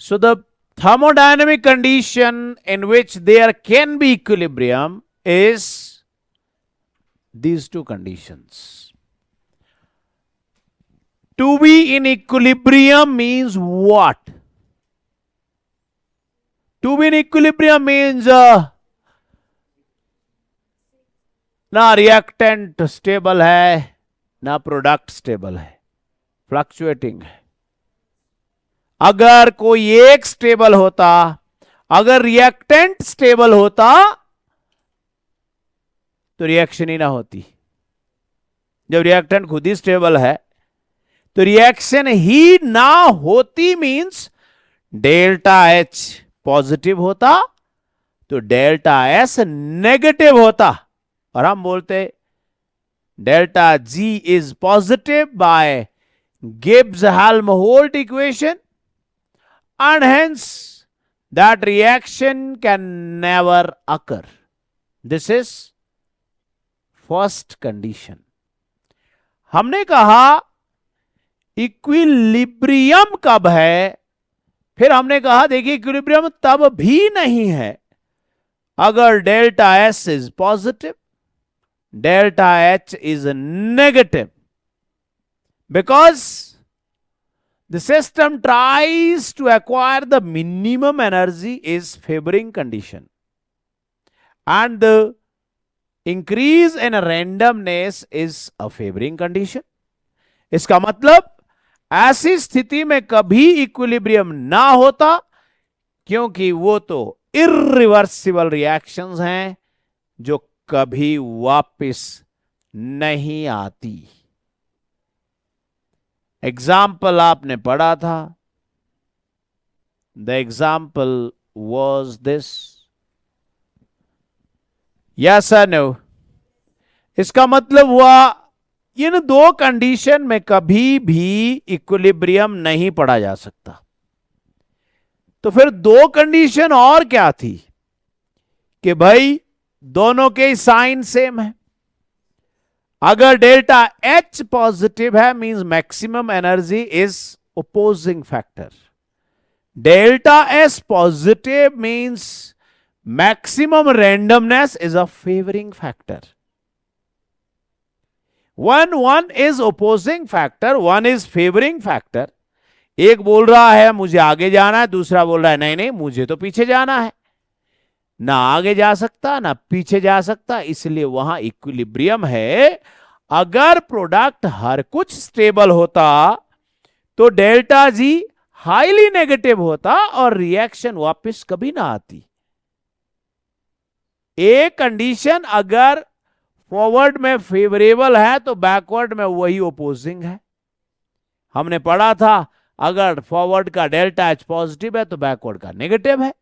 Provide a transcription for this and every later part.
So the thermodynamic condition in which there can be equilibrium is these two conditions. To be in equilibrium means what? To be in equilibrium means ना reactant stable है ना product stable है, fluctuating है. अगर कोई एक stable होता, अगर रिएक्टेंट स्टेबल होता तो रिएक्शन ही ना होती. जब रिएक्टेंट खुद ही स्टेबल है तो रिएक्शन ही ना होती मींस डेल्टा एच पॉजिटिव होता तो डेल्टा एस नेगेटिव होता. और हम बोलते delta G is positive by Gibbs-Helmholtz equation, and hence that reaction can never occur. This is first condition. हमने कहा इक्विलिब्रियम कब है, फिर हमने कहा देखिए इक्विलिब्रियम तब भी नहीं है अगर delta S is positive, delta H is negative, because the system tries to acquire the minimum energy is favoring condition, and the increase in randomness is a favoring condition. इसका मतलब ऐसी स्थिति में कभी इक्विलिब्रियम ना होता क्योंकि वो तो इर्रिवर्सिबल रिएक्शंस हैं जो कभी वापस नहीं आती. एग्जाम्पल आपने पढ़ा था. The example was this. Yes और नो? इसका मतलब हुआ इन दो कंडीशन में कभी भी इक्विलिब्रियम नहीं पढ़ा जा सकता. तो फिर दो कंडीशन और क्या थी कि भाई दोनों के साइन सेम है. अगर डेल्टा एच पॉजिटिव है means maximum energy is opposing factor. Delta S positive means maximum randomness is a favouring factor. One is opposing factor, one is favouring factor. एक बोल रहा है मुझे आगे जाना है, दूसरा बोल रहा है नहीं नहीं मुझे तो पीछे जाना है. ना आगे जा सकता ना पीछे जा सकता, इसलिए वहां इक्विलिब्रियम है. अगर प्रोडक्ट हर कुछ स्टेबल होता तो डेल्टा जी हाईली नेगेटिव होता और रिएक्शन वापस कभी ना आती. एक कंडीशन अगर फॉरवर्ड में फेवरेबल है तो बैकवर्ड में वही ओपोजिंग है. हमने पढ़ा था अगर फॉरवर्ड का डेल्टा एच पॉजिटिव है तो बैकवर्ड का नेगेटिव है.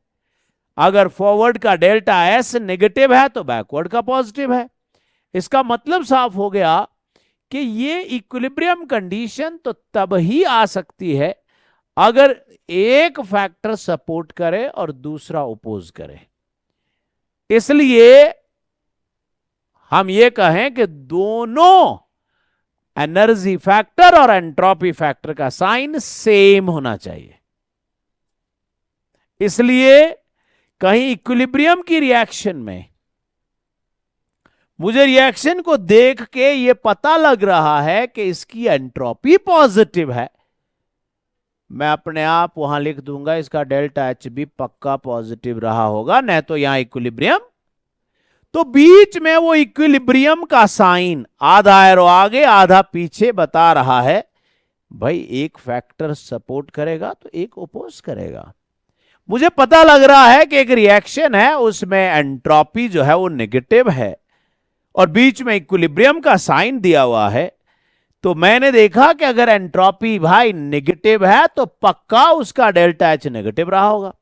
अगर फॉरवर्ड का डेल्टा एस नेगेटिव है तो बैकवर्ड का पॉजिटिव है. इसका मतलब साफ हो गया कि ये इक्विलिब्रियम कंडीशन तो तब ही आ सकती है अगर एक फैक्टर सपोर्ट करे और दूसरा ओपोज करे. इसलिए हम ये कहें कि दोनों एनर्जी फैक्टर और एंट्रोपी फैक्टर का साइन सेम होना चाहिए. इसलिए कहीं इक्विलिब्रियम की रिएक्शन में मुझे रिएक्शन को देख के ये पता लग रहा है कि इसकी एंट्रोपी पॉजिटिव है, मैं अपने आप वहां लिख दूंगा इसका डेल्टा एच भी पक्का पॉजिटिव रहा होगा, नहीं तो यहां इक्विलिब्रियम. तो बीच में वो इक्विलिब्रियम का साइन आधा एरो आगे आधा पीछे बता रहा है भाई एक फैक्टर सपोर्ट करेगा तो एक ओपोज करेगा. मुझे पता लग रहा है कि एक रिएक्शन है उसमें एंट्रोपी जो है वो नेगेटिव है और बीच में इक्विलिब्रियम का साइन दिया हुआ है. तो मैंने देखा कि अगर एंट्रोपी भाई नेगेटिव है तो पक्का उसका डेल्टा एच नेगेटिव रहा होगा,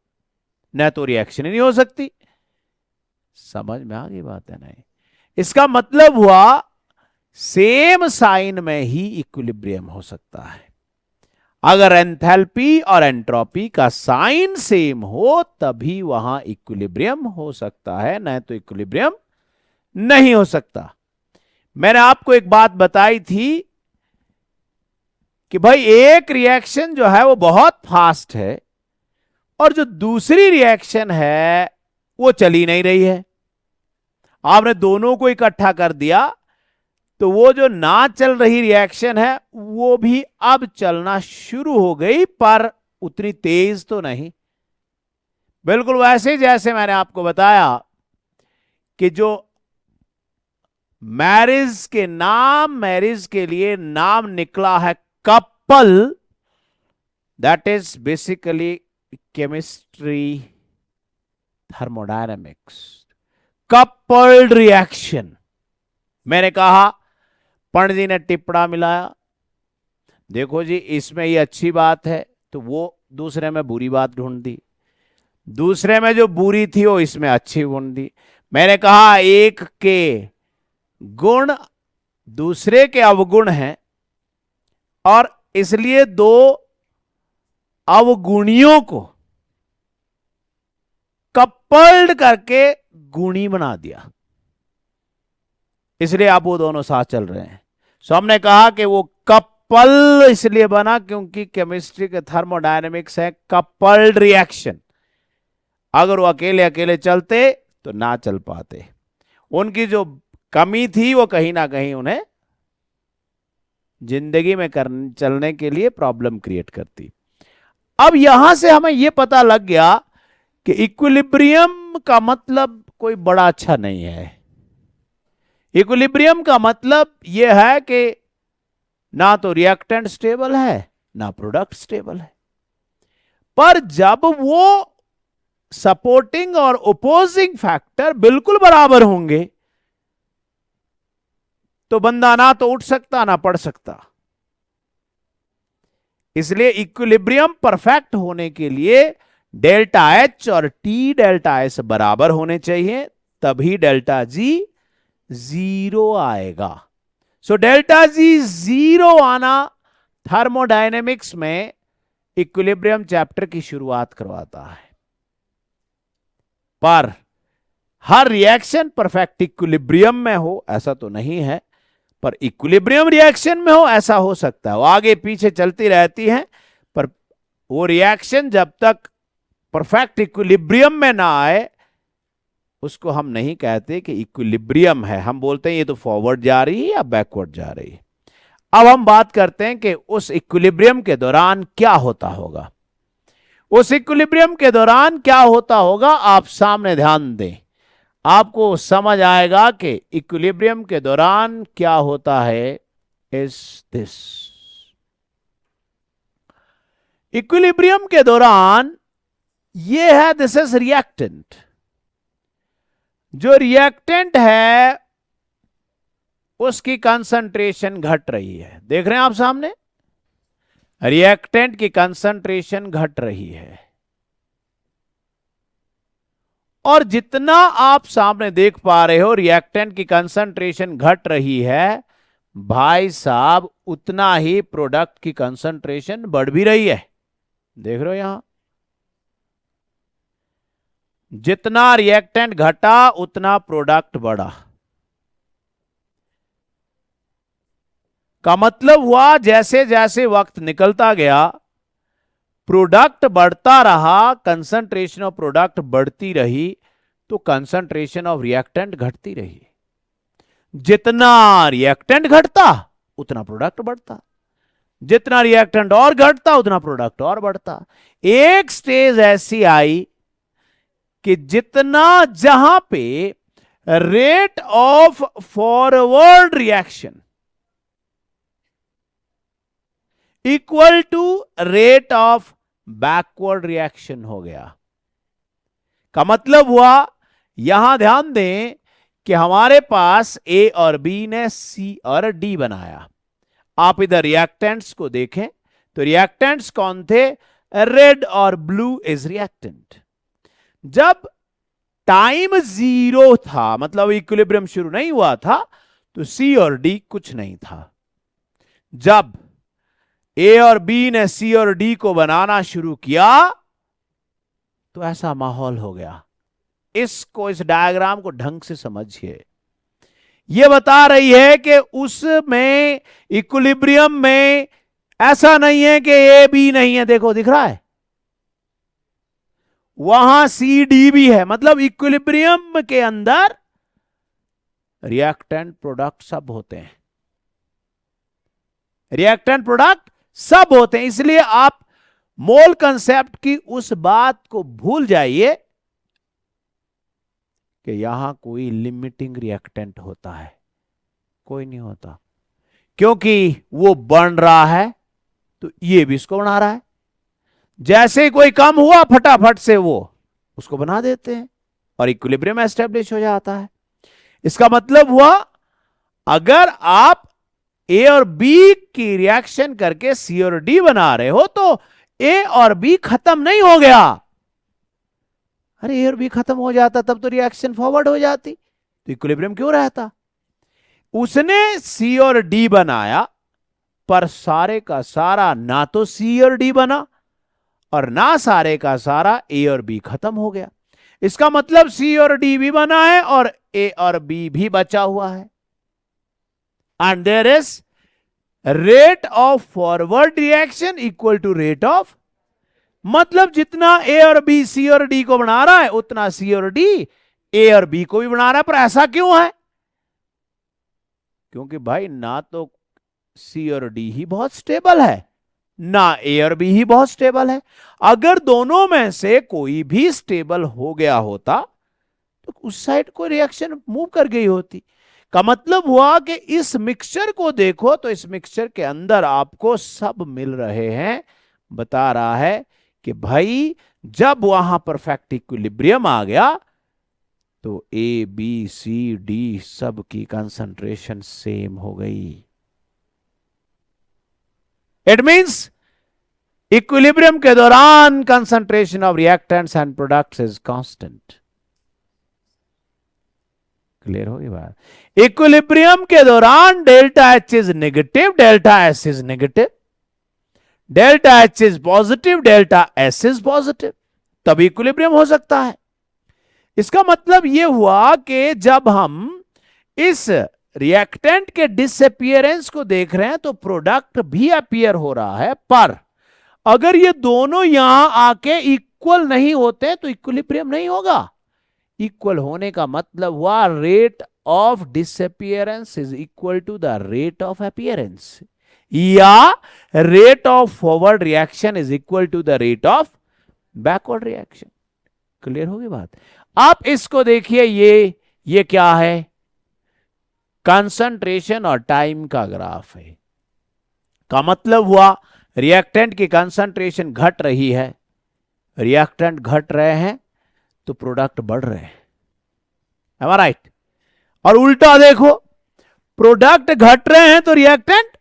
न तो रिएक्शन ही नहीं हो सकती. समझ में आ गई बात है? नहीं. इसका मतलब हुआ सेम साइन में ही इक्विलिब्रियम हो सकता है. अगर एंथैल्पी और एंट्रोपी का साइन सेम हो तभी वहां इक्विलिब्रियम हो सकता है, नहीं तो इक्विलिब्रियम नहीं हो सकता. मैंने आपको एक बात बताई थी कि भाई एक रिएक्शन जो है वो बहुत फास्ट है और जो दूसरी रिएक्शन है वो चली नहीं रही है। आपने दोनों को इकट्ठा कर दिया तो वो जो ना चल रही रिएक्शन है वो भी अब चलना शुरू हो गई, पर उतनी तेज तो नहीं। बिल्कुल वैसे जैसे मैंने आपको बताया कि जो मैरिज के लिए नाम निकला है couple, that is basically chemistry thermodynamics, coupled reaction. मैंने कहा पंडित जी ने टिप्पणा मिलाया, देखो जी इसमें ये अच्छी बात है, तो वो दूसरे में बुरी बात ढूंढ दी, दूसरे में जो बुरी थी वो इसमें अच्छी ढूंढ दी। मैंने कहा एक के गुण दूसरे के अवगुण हैं और इसलिए दो अवगुणियों को कपल्ड करके गुणी बना दिया, इसलिए आप वो दोनों साथ चल रहे हैं। सो हमने कहा कि वो कपल इसलिए बना क्योंकि केमिस्ट्री के थर्मोडायनेमिक्स है कपल्ड रिएक्शन। अगर वो अकेले अकेले चलते तो ना चल पाते, उनकी जो कमी थी वो कहीं ना कहीं उन्हें जिंदगी में चलने के लिए प्रॉब्लम क्रिएट करती। अब यहां से हमें यह पता लग गया कि इक्विलिब्रियम का मतलब कोई बड़ा अच्छा नहीं है। इक्विलिब्रियम का मतलब यह है कि ना तो रिएक्टेंट स्टेबल है ना प्रोडक्ट स्टेबल है, पर जब वो सपोर्टिंग और ओपोजिंग फैक्टर बिल्कुल बराबर होंगे तो बंदा ना तो उठ सकता ना पड़ सकता। इसलिए इक्विलिब्रियम परफेक्ट होने के लिए डेल्टा एच और टी डेल्टा एस बराबर होने चाहिए, तभी डेल्टा जी जीरो आएगा। सो डेल्टा जी जीरो आना थर्मोडायनेमिक्स में इक्विलिब्रियम चैप्टर की शुरुआत करवाता है। पर हर रिएक्शन परफेक्ट इक्विलिब्रियम में हो ऐसा तो नहीं है, पर इक्विलिब्रियम रिएक्शन में हो ऐसा हो सकता है। वो आगे पीछे चलती रहती है, पर वो रिएक्शन जब तक परफेक्ट इक्विलिब्रियम में ना आए उसको हम नहीं कहते कि इक्विलिब्रियम है, हम बोलते हैं ये तो फॉरवर्ड जा रही है या बैकवर्ड जा रही है। अब हम बात करते हैं कि उस इक्विलिब्रियम के दौरान क्या होता होगा। उस इक्विलिब्रियम के दौरान क्या होता होगा, आप सामने ध्यान दें, आपको समझ आएगा कि इक्विलिब्रियम के दौरान क्या होता है। इज दिस इक्विलिब्रियम के दौरान ये है, दिस इज रिएक्टेंट। जो रिएक्टेंट है उसकी कंसंट्रेशन घट रही है, देख रहे हैं आप सामने, रिएक्टेंट की कंसंट्रेशन घट रही है। और जितना आप सामने देख पा रहे हो रिएक्टेंट की कंसंट्रेशन घट रही है, भाई साहब उतना ही प्रोडक्ट की कंसंट्रेशन बढ़ भी रही है। देख रहे हो यहां, जितना रिएक्टेंट घटा उतना प्रोडक्ट बढ़ा। का मतलब हुआ जैसे जैसे वक्त निकलता गया प्रोडक्ट बढ़ता रहा, कंसंट्रेशन ऑफ प्रोडक्ट बढ़ती रही, तो कंसंट्रेशन ऑफ रिएक्टेंट घटती रही। जितना रिएक्टेंट घटता उतना प्रोडक्ट बढ़ता, जितना रिएक्टेंट और घटता उतना प्रोडक्ट और बढ़ता। एक स्टेज ऐसी आई कि जितना जहां पे rate of forward reaction equal to rate of backward reaction हो गया। का मतलब हुआ, यहां ध्यान दें कि हमारे पास ए और बी ने सी और डी बनाया। आप इधर रिएक्टेंट्स को देखें तो रिएक्टेंट्स कौन थे, रेड और ब्लू इज रिएक्टेंट। जब टाइम जीरो था, मतलब इक्विलिब्रियम शुरू नहीं हुआ था, तो सी और डी कुछ नहीं था। जब ए और बी ने सी और डी को बनाना शुरू किया तो ऐसा माहौल हो गया। इसको, इस डायग्राम को ढंग से समझिए। यह बता रही है कि उसमें इक्विलिब्रियम में ऐसा नहीं है कि ए बी नहीं है। देखो दिख रहा है, वहां सी डी भी है, मतलब इक्विलिब्रियम के अंदर रिएक्टेंट प्रोडक्ट सब होते हैं, रिएक्टेंट प्रोडक्ट सब होते हैं। इसलिए आप मोल कंसेप्ट की उस बात को भूल जाइए कि यहां कोई लिमिटिंग रिएक्टेंट होता है, कोई नहीं होता, क्योंकि वो बन रहा है तो ये भी इसको बना रहा है। जैसे ही कोई कम हुआ फटाफट से वो उसको बना देते हैं और इक्विलिब्रियम एस्टेब्लिश हो जाता है। इसका मतलब हुआ अगर आप ए और बी की रिएक्शन करके सी और डी बना रहे हो तो ए और बी खत्म नहीं हो गया। अरे ए और बी खत्म हो जाता तब तो रिएक्शन फॉरवर्ड हो जाती, तो इक्विलिब्रियम क्यों रहता। उसने सी और डी बनाया पर सारे का सारा ना तो सी और डी बना और ना सारे का सारा ए और बी खत्म हो गया। इसका मतलब सी और डी भी बना है और ए और बी भी बचा हुआ है। And there is rate of forward reaction equal to rate of, मतलब जितना ए और बी सी और डी को बना रहा है उतना सी और डी ए और बी को भी बना रहा है। पर ऐसा क्यों है, क्योंकि भाई ना तो सी और डी ही बहुत स्टेबल है ना ए और बी ही बहुत स्टेबल है। अगर दोनों में से कोई भी स्टेबल हो गया होता तो उस साइड को रिएक्शन मूव कर गई होती। का मतलब हुआ कि इस मिक्सचर को देखो तो इस मिक्सचर के अंदर आपको सब मिल रहे हैं। बता रहा है कि भाई जब वहां परफेक्ट इक्विलिब्रियम आ गया तो ए बी सी डी सब की कंसंट्रेशन सेम हो गई। इट मींस इक्विलिब्रियम के दौरान concentration of reactants and products is constant. Clear होगी बात। इक्विलिब्रियम के दौरान delta H is negative, delta S is negative, delta H is positive, delta S is positive, तब इक्विलिब्रियम हो सकता है। इसका मतलब यह हुआ कि जब हम इस रिएक्टेंट के डिसअपियरेंस को देख रहे हैं तो प्रोडक्ट भी अपीयर हो रहा है, पर अगर ये दोनों यहां आके इक्वल नहीं होते तो इक्विलिब्रियम नहीं होगा। इक्वल होने का मतलब हुआ rate of disappearance is equal to the rate of appearance, या rate of forward reaction is equal to the rate of backward reaction. Clear होगी बात। आप इसको देखिए, ये क्या है, कंसंट्रेशन और टाइम का ग्राफ है। का मतलब हुआ रिएक्टेंट की कंसंट्रेशन घट रही है, रिएक्टेंट घट रहे हैं तो प्रोडक्ट बढ़ रहे हैं, am I right? और उल्टा देखो, प्रोडक्ट घट रहे हैं तो रिएक्टेंट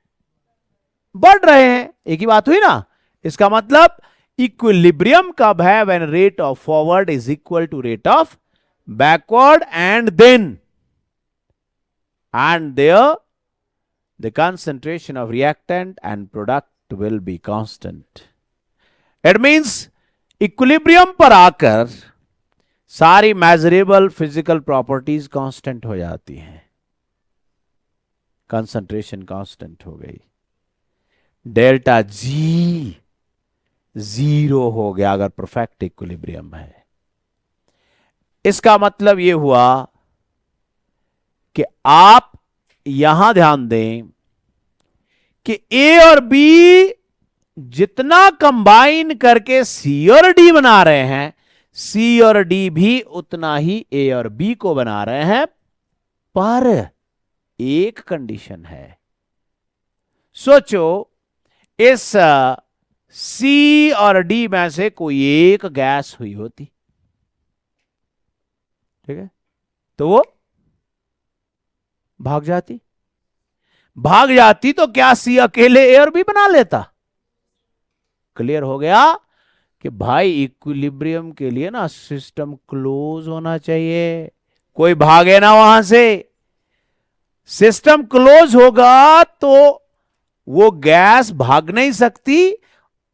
बढ़ रहे हैं, एक ही बात हुई ना। इसका मतलब इक्विलिब्रियम कब है, when rate of forward is equal to rate of backward and then there the concentration of reactant and product will be constant. It means equilibrium पर आकर सारी मेजरेबल फिजिकल प्रॉपर्टीज कांस्टेंट हो जाती हैं, कंसंट्रेशन कांस्टेंट हो गई, delta G zero हो गया अगर परफेक्ट इक्विलिब्रियम है। इसका मतलब यह हुआ कि आप यहां ध्यान दें कि ए और बी जितना कंबाइन करके सी और डी बना रहे हैं, सी और डी भी उतना ही ए और बी को बना रहे हैं, पर एक कंडीशन है। सोचो इस सी और डी में से कोई एक गैस हुई होती, ठीक है, तो वो भाग जाती तो क्या सी अकेले ए और बी बना लेता। क्लियर हो गया कि भाई इक्विलिब्रियम के लिए ना सिस्टम क्लोज होना चाहिए, कोई भागे ना वहां से। सिस्टम क्लोज होगा तो वो गैस भाग नहीं सकती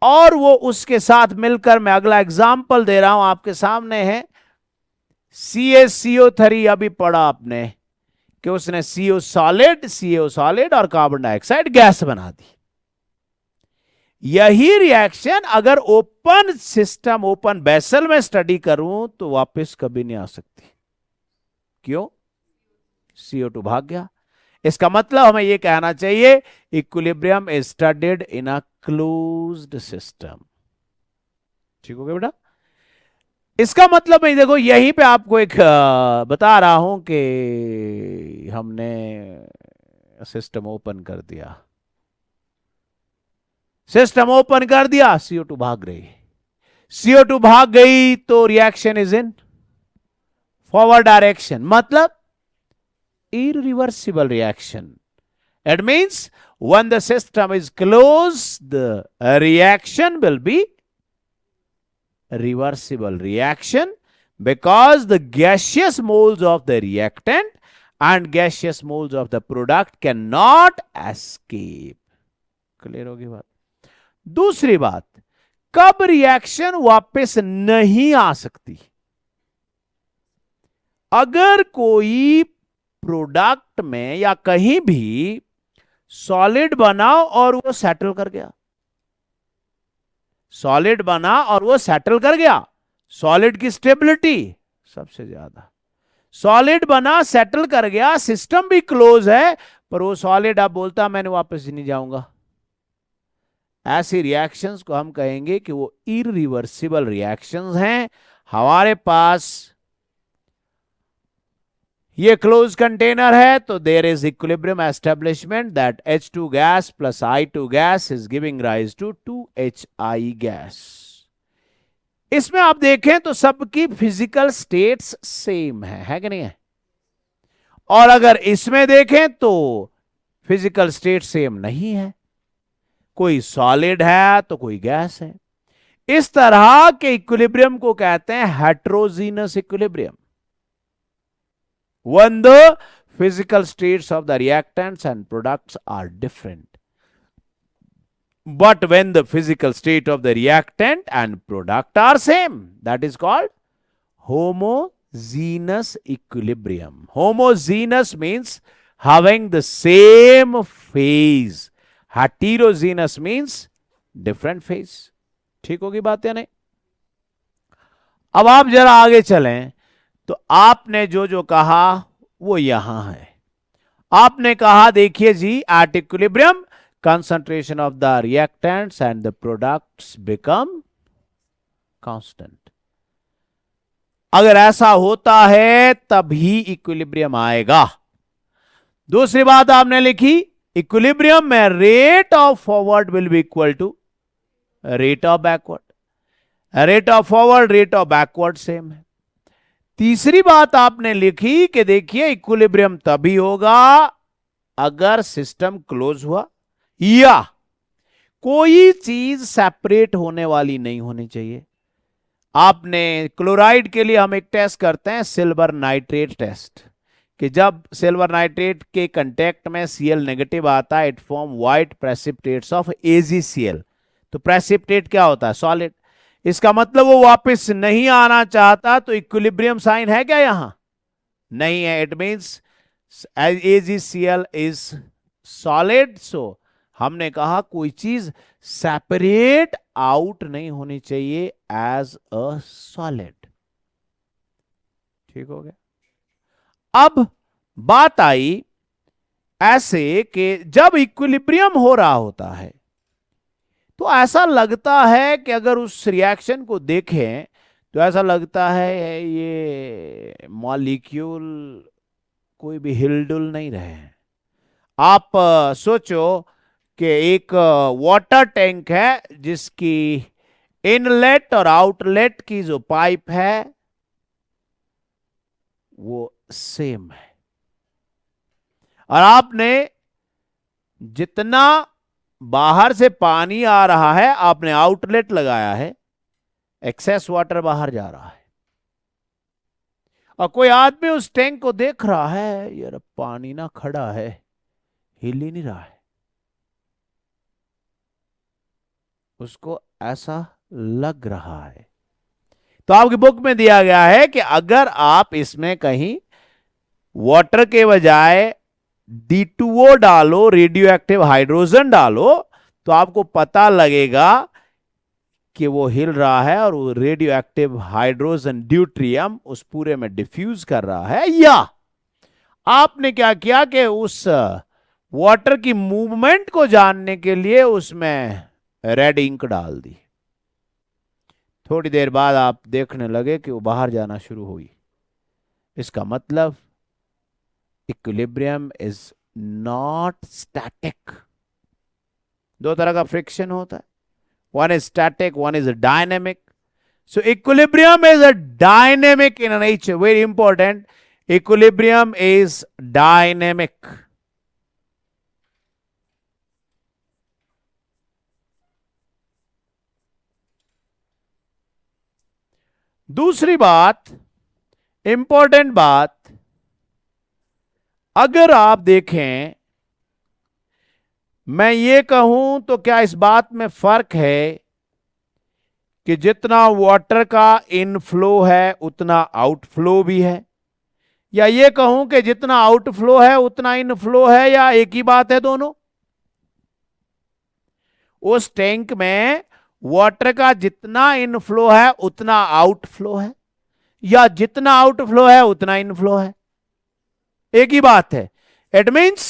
और वो उसके साथ मिलकर, मैं अगला एग्जाम्पल दे रहा हूं आपके सामने है, CaCO3 अभी पढ़ा आपने कि उसने CO सॉलिड और कार्बन डाइऑक्साइड गैस बना दी। यही रिएक्शन अगर ओपन सिस्टम, ओपन वेसल में स्टडी करूं तो वापस कभी नहीं आ सकती। क्यों? CO2 भाग गया। इसका मतलब हमें यह कहना चाहिए equilibrium is studied in a closed system. ठीक हो गया बेटा? इसका मतलब मैं देखो यहीं पे आपको एक बता रहा हूं कि हमने सिस्टम ओपन कर दिया, सिस्टम ओपन कर दिया, CO2 भाग रही, CO2 भाग गई तो reaction is in forward direction, मतलब irreversible reaction. It means when the system is closed, the reaction will be reversible reaction because the gaseous moles of the reactant and gaseous moles of the product cannot escape. Clear होगी बात? दूसरी बात, कब reaction वापस नहीं आ सकती? अगर कोई प्रोडक्ट में या कहीं भी सॉलिड बना और वो सेटल कर गया, सॉलिड बना और वो सेटल कर गया, सॉलिड की स्टेबिलिटी सबसे ज्यादा, सॉलिड बना सेटल कर गया, सिस्टम भी क्लोज है, पर वो सॉलिड अब बोलता मैंने वापस नहीं जाऊंगा, ऐसी रिएक्शंस को हम कहेंगे कि वो इरिवर्सिबल रिएक्शंस हैं। हमारे पास ये क्लोज कंटेनर है तो there is equilibrium establishment that H2 gas plus I2 gas is giving rise to 2HI gas. इसमें आप देखें तो सबकी फिजिकल स्टेट्स सेम है कि नहीं है? और अगर इसमें देखें तो फिजिकल स्टेट सेम नहीं है, कोई सॉलिड है तो कोई गैस है। इस तरह के इक्विलिब्रियम को कहते हैं heterogeneous equilibrium, when the physical states of the reactants and products are different. But when the physical state of the reactant and product are same, that is called homogeneous equilibrium. Homogeneous means having the same phase. Heterogeneous means different phase. ठीक होगी बात या नहीं? अब आप जरा आगे चलें तो आपने जो जो कहा वो यहां है। आपने कहा देखिए जी, at equilibrium concentration of the reactants and the products become constant. अगर ऐसा होता है तभी इक्विलिब्रियम आएगा। दूसरी बात आपने लिखी, इक्विलिब्रियम में rate of forward will be equal to rate of backward. Rate of forward, rate of backward same है। तीसरी बात आपने लिखी कि देखिए इक्विलिब्रियम तभी होगा अगर सिस्टम क्लोज हुआ या कोई चीज सेपरेट होने वाली नहीं होनी चाहिए। आपने क्लोराइड के लिए हम एक टेस्ट करते हैं, सिल्वर नाइट्रेट टेस्ट, कि जब सिल्वर नाइट्रेट के कांटेक्ट में Cl नेगेटिव आता है, it form white precipitates of AgCl। तो प्रेसिपिटेट क्या होता है? सॉलिड। इसका मतलब वो वापस नहीं आना चाहता, तो इक्विलिब्रियम साइन है क्या यहां? नहीं है। It means AgCl is solid. So हमने कहा कोई चीज सेपरेट आउट नहीं होनी चाहिए एज अ सॉलिड। ठीक हो गया? अब बात आई ऐसे कि जब इक्विलिब्रियम हो रहा होता है तो ऐसा लगता है कि अगर उस रिएक्शन को देखें तो ऐसा लगता है ये मॉलिक्यूल कोई भी हिलडुल नहीं रहे हैं। आप सोचो कि एक वाटर टैंक है जिसकी इनलेट और आउटलेट की जो पाइप है वो सेम है, और आपने जितना बाहर से पानी आ रहा है आपने आउटलेट लगाया है, एक्सेस वाटर बाहर जा रहा है, और कोई आदमी उस टैंक को देख रहा है, यार पानी ना खड़ा है, हिल ही नहीं रहा है, उसको ऐसा लग रहा है। तो आपकी बुक में दिया गया है कि अगर आप इसमें कहीं वाटर के बजाय D2O डालो, रेडियो एक्टिव हाइड्रोजन डालो, तो आपको पता लगेगा कि वो हिल रहा है और वो रेडियो एक्टिव हाइड्रोजन ड्यूट्रियम उस पूरे में डिफ्यूज कर रहा है, या आपने क्या किया कि उस वाटर की मूवमेंट को जानने के लिए उसमें रेड इंक डाल दी। थोड़ी देर बाद आप देखने लगे कि वो बाहर जाना शुरू हुई। इसका मतलब इक्विलिब्रियम इज नॉट स्टैटिक। दो तरह का फ्रिक्शन होता है, one is static, one is dynamic. So equilibrium is a dynamic in nature, very important. Equilibrium is dynamic. दूसरी बात, इंपॉर्टेंट बात, अगर आप देखें, मैं ये कहूं तो क्या इस बात में फर्क है कि जितना वाटर का इनफ्लो है उतना आउटफ्लो भी है, या ये कहूं कि जितना आउटफ्लो है उतना इनफ्लो है, या एक ही बात है दोनों? उस टैंक में वाटर का जितना इनफ्लो है उतना आउटफ्लो है, या जितना आउटफ्लो है उतना इनफ्लो है? एक ही बात है। It means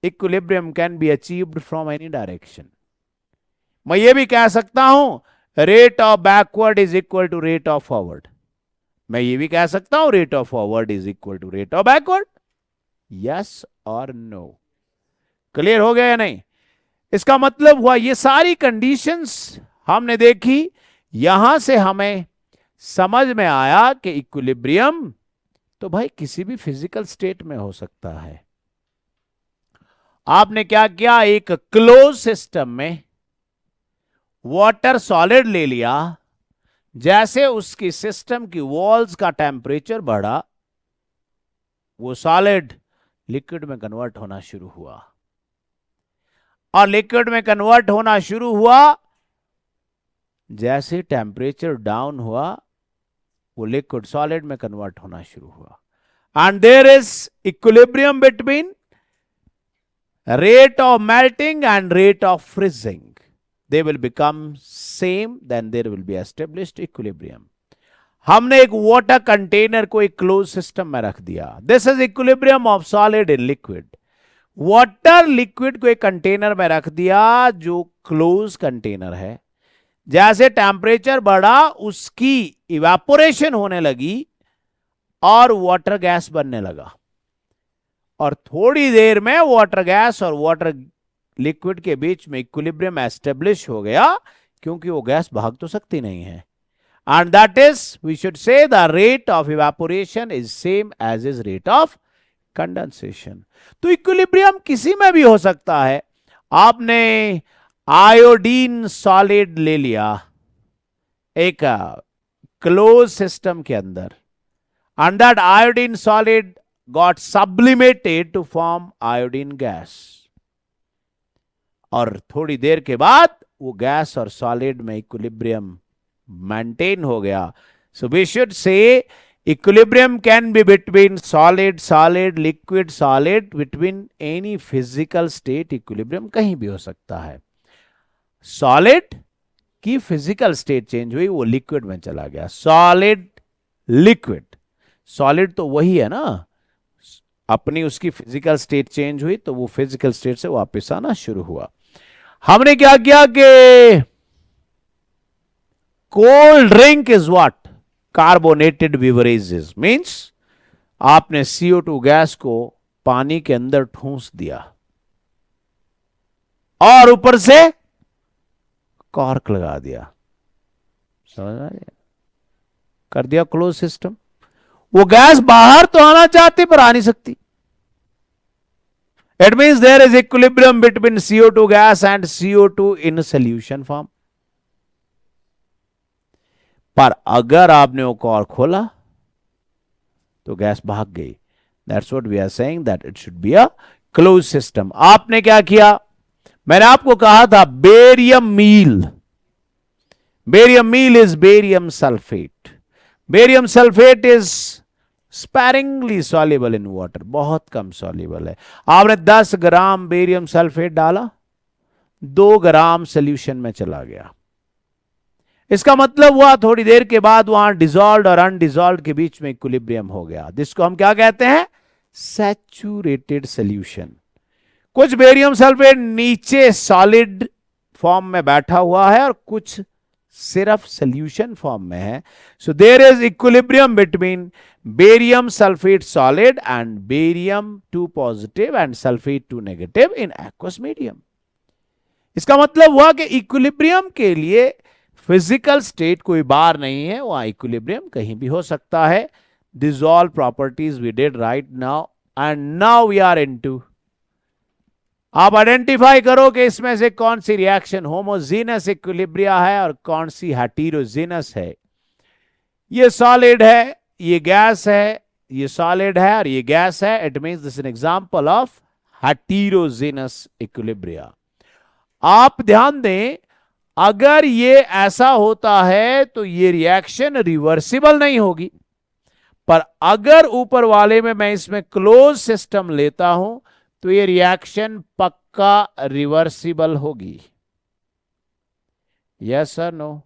equilibrium can be achieved from any direction. मैं ये भी कह सकता हूं rate of backward is equal to rate of forward. मैं ये भी कह सकता हूं rate of forward is equal to rate of backward. Yes और नो? क्लियर हो गया या नहीं? इसका मतलब हुआ ये सारी कंडीशंस हमने देखी, यहां से हमें समझ में आया कि इक्विलिब्रियम तो भाई किसी भी फिजिकल स्टेट में हो सकता है। आपने क्या किया, एक क्लोज सिस्टम में वाटर सॉलिड ले लिया, जैसे उसकी सिस्टम की वॉल्स का टेम्परेचर बढ़ा वो सॉलिड लिक्विड में कन्वर्ट होना शुरू हुआ, और लिक्विड में कन्वर्ट होना शुरू हुआ, जैसे टेम्परेचर डाउन हुआ वो लिक्विड सॉलिड में कन्वर्ट होना शुरू हुआ। And there is equilibrium between rate of melting and rate of freezing. They will become same, then there will be established equilibrium. हमने एक वाटर कंटेनर को एक क्लोज सिस्टम में रख दिया। This is equilibrium of solid in liquid. Water liquid को एक container में रख दिया जो क्लोज कंटेनर है। जैसे टेम्परेचर बढ़ा उसकी इवेपोरेशन होने लगी और वाटर गैस बनने लगा, और थोड़ी देर में वाटर गैस और वाटर लिक्विड के बीच में इक्विलिब्रियम एस्टेब्लिश हो गया, क्योंकि वो गैस भाग तो सकती नहीं है। And that is, we should say, the rate of evaporation is same as is rate of condensation. तो इक्विलिब्रियम किसी में भी हो सकता है। आपने आयोडीन सॉलिड ले लिया एक क्लोज सिस्टम के अंदर, and that iodine solid got sublimated to form iodine gas, और थोड़ी देर के बाद वो गैस और सॉलिड में इक्विलिब्रियम मेंटेन हो गया। So we should say equilibrium can be between solid solid, liquid solid, between any physical state. Equilibrium कहीं भी हो सकता है। सॉलिड की फिजिकल स्टेट चेंज हुई, वो लिक्विड में चला गया। सॉलिड लिक्विड, सॉलिड तो वही है ना, अपनी उसकी फिजिकल स्टेट चेंज हुई तो वो फिजिकल स्टेट से वापस आना शुरू हुआ। हमने क्या किया कि cold drink is what? Carbonated beverages. Means आपने CO2 गैस को पानी के अंदर ठूंस दिया और ऊपर से कॉर्क लगा दिया, समझ आ गया? कर दिया क्लोज सिस्टम। वो गैस बाहर तो आना चाहती पर आ नहीं सकती। It means there is equilibrium between CO2 gas and CO2 in solution form. पर अगर आपने वो कॉर्क खोला तो गैस भाग गई। That's what we are saying, that it should be a close system. आपने क्या किया, मैंने आपको कहा था barium meal. Barium meal is barium sulphate. Barium sulphate is sparingly soluble in water, बहुत कम सॉल्युबल है। आपने 10 ग्राम बेरियम सल्फेट डाला, 2 ग्राम सोल्यूशन में चला गया। इसका मतलब हुआ थोड़ी देर के बाद वहां डिसॉल्व्ड और अनडिसॉल्व्ड के बीच में इक्विलिब्रियम हो गया। जिसको हम क्या कहते हैं? Saturated solution. कुछ बेरियम सल्फेट नीचे सॉलिड फॉर्म में बैठा हुआ है और कुछ सिर्फ सोल्यूशन फॉर्म में है। So there is equilibrium between barium sulphate solid and barium 2 positive and sulphate 2 negative in aqueous medium. इसका मतलब हुआ कि इक्विलिब्रियम के लिए फिजिकल स्टेट कोई बार नहीं है, वहां इक्विलिब्रियम कहीं भी हो सकता है। This all properties we did right now and now we are into, आप आइडेंटिफाई करो कि इसमें से कौन सी रिएक्शन होमोजीनस इक्विलिब्रिया है और कौन सी हेटेरोजीनस है। ये सॉलिड है, ये गैस है, ये सॉलिड है और ये गैस है। It means this an example of heterogeneous equilibria. आप ध्यान दें, अगर ये ऐसा होता है तो ये रिएक्शन रिवर्सिबल नहीं होगी, पर अगर ऊपर वाले में मैं इसमें क्लोज सिस्टम लेता हूं तो ये रिएक्शन पक्का रिवर्सिबल होगी। Yes sir no?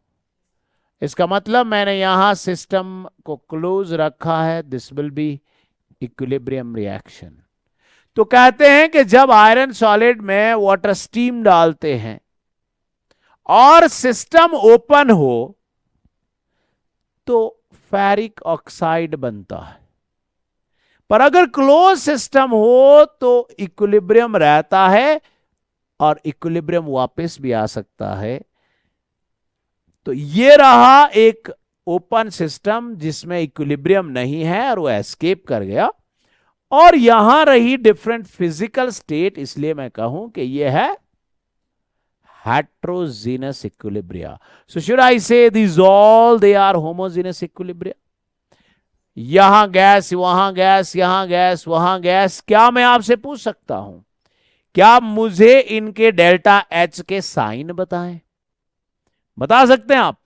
इसका मतलब मैंने यहां सिस्टम को क्लोज रखा है, this will be equilibrium reaction. तो कहते हैं कि जब आयरन सॉलिड में वाटर स्टीम डालते हैं और सिस्टम ओपन हो तो फेरिक ऑक्साइड बनता है, पर अगर क्लोज सिस्टम हो तो इक्विलिब्रियम रहता है और इक्विलिब्रियम वापस भी आ सकता है। तो ये रहा एक ओपन सिस्टम जिसमें इक्विलिब्रियम नहीं है और वो एस्केप कर गया, और यहां रही डिफरेंट फिजिकल स्टेट, इसलिए मैं कहूं कि ये है heterogeneous equilibria. So should I say these all they are homogeneous equilibria? यहां गैस, वहां गैस, यहां गैस, वहां गैस। क्या मैं आपसे पूछ सकता हूं, क्या मुझे इनके डेल्टा एच के साइन बताएं? बता सकते हैं आप?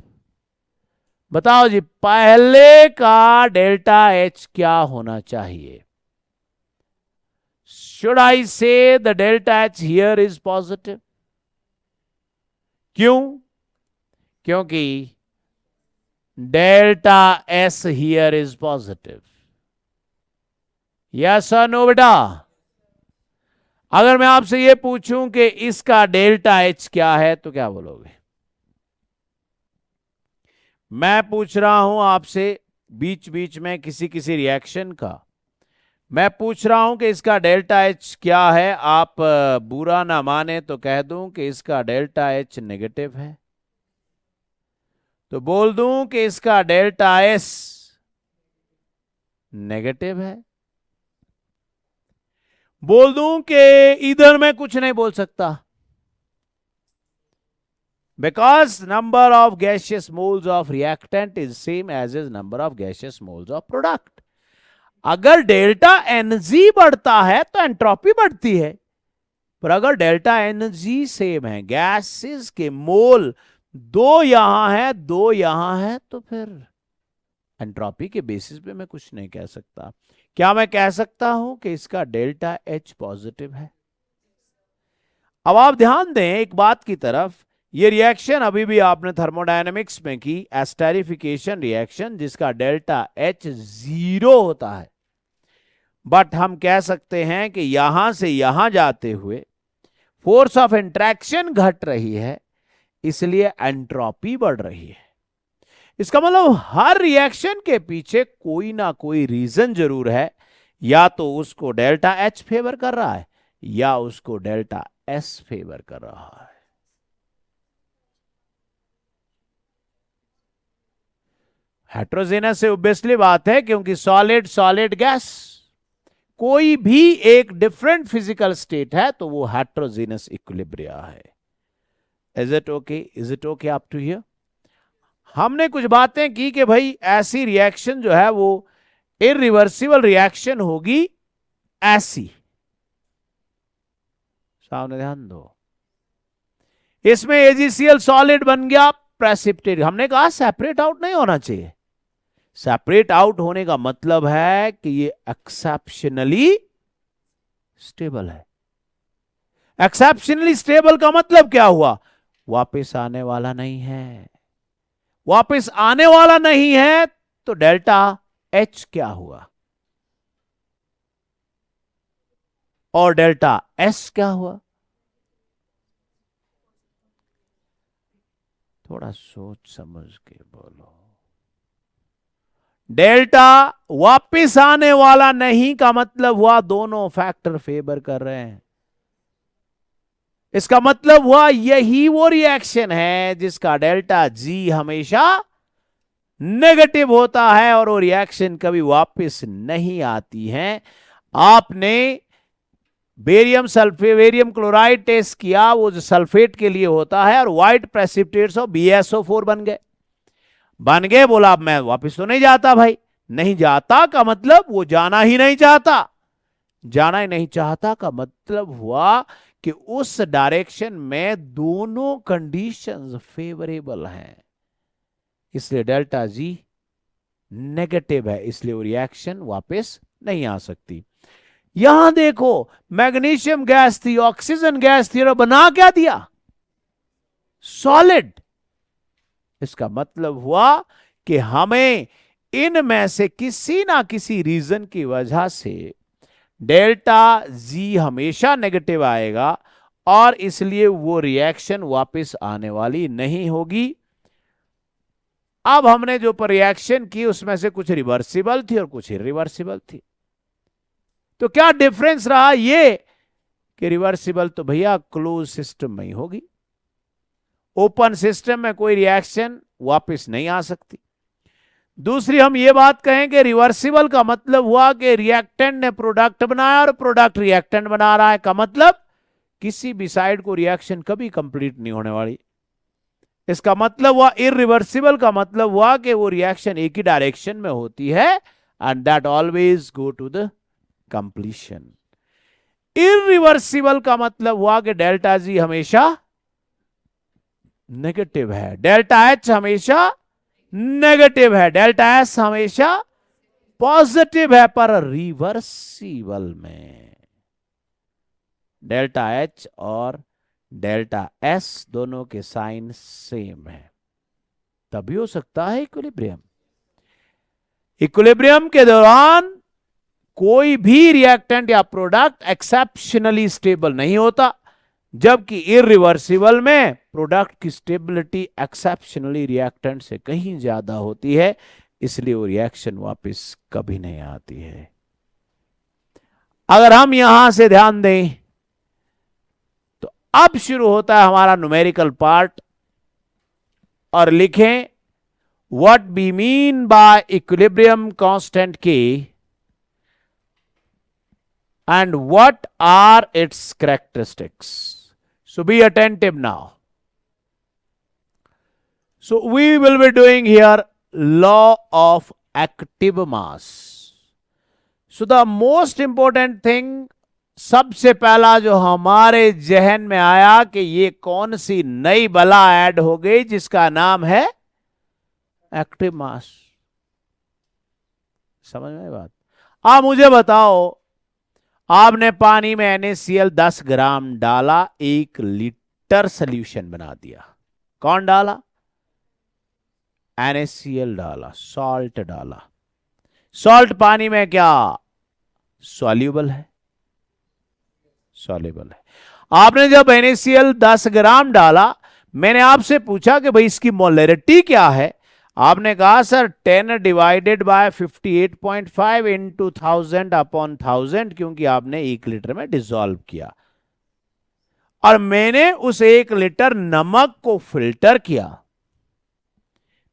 बताओ जी, पहले का डेल्टा एच क्या होना चाहिए? Should I say the delta H here is positive? क्यों? क्योंकि delta S here is positive. Yes और नो बेटा? अगर मैं आपसे यह पूछूं कि इसका डेल्टा एच क्या है तो क्या बोलोगे? मैं पूछ रहा हूं आपसे बीच बीच में किसी किसी रिएक्शन का, मैं पूछ रहा हूं कि इसका डेल्टा एच क्या है। आप बुरा ना माने तो कह दूं कि इसका डेल्टा एच नेगेटिव है, तो बोल दूं कि इसका डेल्टा एस नेगेटिव है। बोल दूं कि इधर मैं कुछ नहीं बोल सकता, because number of gaseous moles of reactant is same as is number of gaseous moles of product. अगर डेल्टा एनजी बढ़ता है तो एंट्रोपी बढ़ती है, पर अगर डेल्टा एनजी सेम है, गैसेस के मोल 2 यहां है 2 यहां है, तो फिर एंट्रोपी के बेसिस पे मैं कुछ नहीं कह सकता। क्या मैं कह सकता हूं कि इसका डेल्टा एच पॉजिटिव है? अब आप ध्यान दें एक बात की तरफ, ये रिएक्शन अभी भी आपने थर्मोडायनेमिक्स में की, एस्टेरिफिकेशन रिएक्शन, जिसका डेल्टा एच 0 होता है। बट हम कह सकते हैं कि यहां से यहां जाते हुए फोर्स ऑफ इंटरेक्शन घट रही है, इसलिए एंट्रोपी बढ़ रही है। इसका मतलब हर रिएक्शन के पीछे कोई ना कोई रीजन जरूर है, या तो उसको डेल्टा एच फेवर कर रहा है या उसको डेल्टा एस फेवर कर रहा है। हेट्रोजेनस से ऑब्वियसली बात है, क्योंकि सॉलिड सॉलिड गैस, कोई भी एक डिफरेंट फिजिकल स्टेट है तो वो हेट्रोजेनस इक्विलिब्रिया है। Is it okay? Is it okay up to here? हमने कुछ बातें की कि भाई ऐसी रिएक्शन जो है वो इरिवर्सिबल रिएक्शन होगी, ऐसी। सामने ध्यान दो, इसमें एजीसीएल सॉलिड बन गया प्रेसिपिटेट। हमने कहा सेपरेट आउट नहीं होना चाहिए। सेपरेट आउट होने का मतलब है कि ये एक्सेप्शनली स्टेबल है। एक्सेप्शनली स्टेबल का मतलब क्या हुआ? वापस आने वाला नहीं है। वापस आने वाला नहीं है तो डेल्टा एच क्या हुआ और डेल्टा एस क्या हुआ? थोड़ा सोच समझ के बोलो। डेल्टा वापिस आने वाला नहीं का मतलब हुआ दोनों फैक्टर फेवर कर रहे हैं। इसका मतलब हुआ यही वो रिएक्शन है जिसका डेल्टा जी हमेशा नेगेटिव होता है और वो रिएक्शन कभी वापस नहीं आती है। आपने बेरियम क्लोराइड टेस्ट किया, वो जो सल्फेट के लिए होता है, और व्हाइट प्रेसिपिटेट्स ऑफ BSO4 बन गए। बोला अब मैं वापस तो नहीं जाता भाई। नहीं जाता का मतलब वो जाना ही नहीं चाहता। जाना ही नहीं चाहता का मतलब हुआ कि उस डायरेक्शन में दोनों कंडीशंस फेवरेबल हैं, इसलिए डेल्टा जी नेगेटिव है, इसलिए वो रिएक्शन वापस नहीं आ सकती। यहां देखो, मैग्नीशियम गैस थी, ऑक्सीजन गैस थी, और बना क्या दिया? सॉलिड। इसका मतलब हुआ कि हमें इनमें से किसी ना किसी रीजन की वजह से डेल्टा जी हमेशा नेगेटिव आएगा और इसलिए वो रिएक्शन वापस आने वाली नहीं होगी। अब हमने जो पर रिएक्शन की उसमें से कुछ रिवर्सिबल थी और कुछ इरिवर्सिबल थी। तो क्या डिफरेंस रहा? ये कि रिवर्सिबल तो भैया क्लोज सिस्टम में ही होगी, ओपन सिस्टम में कोई रिएक्शन वापस नहीं आ सकती। दूसरी हम ये बात कहेंगे, रिवर्सिबल का मतलब हुआ कि रिएक्टेंट ने प्रोडक्ट बनाया और प्रोडक्ट रिएक्टेंट बना रहा है, का मतलब किसी भी साइड को रिएक्शन कभी कंप्लीट नहीं होने वाली। इसका मतलब हुआ इरिवर्सिबल का मतलब हुआ कि वो रिएक्शन एक ही डायरेक्शन में होती है and that always go to the completion. Irreversible का मतलब हुआ कि डेल्टा जी हमेशा नेगेटिव है, डेल्टा एच हमेशा नेगेटिव है, डेल्टा एस हमेशा पॉजिटिव है। पर रिवर्सिबल में डेल्टा एच और डेल्टा एस दोनों के साइन सेम है, तभी हो सकता है इक्विलिब्रियम। इक्विलिब्रियम के दौरान कोई भी रिएक्टेंट या प्रोडक्ट एक्सेप्शनली स्टेबल नहीं होता, जबकि इरिवर्सिबल में प्रोडक्ट की स्टेबिलिटी एक्सेप्शनली रिएक्टेंट से कहीं ज्यादा होती है, इसलिए वो रिएक्शन वापस कभी नहीं आती है। अगर हम यहां से ध्यान दें तो अब शुरू होता है हमारा न्यूमेरिकल पार्ट, और लिखें what we mean by equilibrium constant K and what are its characteristics. So be attentive now. So we will be doing here law of active mass. So the most important thing, सबसे पहला जो हमारे जहन में आया कि ये कौन सी नई बला ऐड हो गई जिसका नाम है एक्टिव मास। समझ में बात? आप मुझे बताओ, आपने पानी में NaCl 10 ग्राम डाला, 1 लीटर सोल्यूशन बना दिया। कौन डाला? NaCl डाला, सॉल्ट डाला। सॉल्ट पानी में क्या सॉल्यूबल है? सॉल्यूबल है। आपने जब NaCl 10 ग्राम डाला, मैंने आपसे पूछा कि भाई इसकी मोलरिटी क्या है। आपने कहा sir 10 divided by 58.5 into 1000 upon 1000, क्योंकि आपने 1 लीटर में डिसॉल्व किया। और मैंने उस 1 लीटर नमक को फिल्टर किया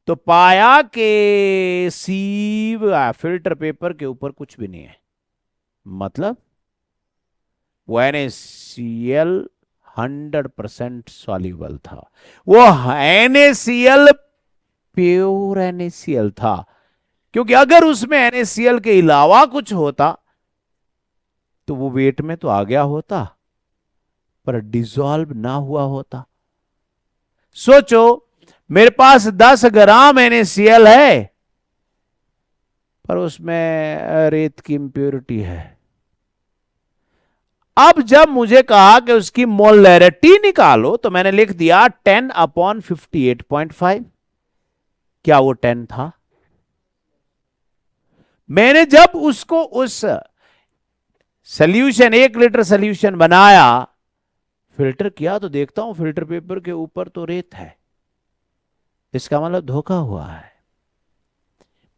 तो पाया कि सीव फिल्टर पेपर के ऊपर कुछ भी नहीं है। मतलब वो NaCl 100% सॉल्यूबल था। वो NaCl प्योर NaCl था, क्योंकि अगर उसमें NaCl के अलावा कुछ होता तो वो वेट में तो आ गया होता पर डिसॉल्व ना हुआ होता। सोचो, मेरे पास 10 ग्राम NaCl है पर उसमें रेत की इंप्योरिटी है। अब जब मुझे कहा कि उसकी मोलैरिटी निकालो तो मैंने लिख दिया 10/58.5। क्या वो 10 था? मैंने जब उसको उस सॉल्यूशन 1 लीटर सॉल्यूशन बनाया, फिल्टर किया तो देखता हूं फिल्टर पेपर के ऊपर तो रेत है। इसका मतलब धोखा हुआ है।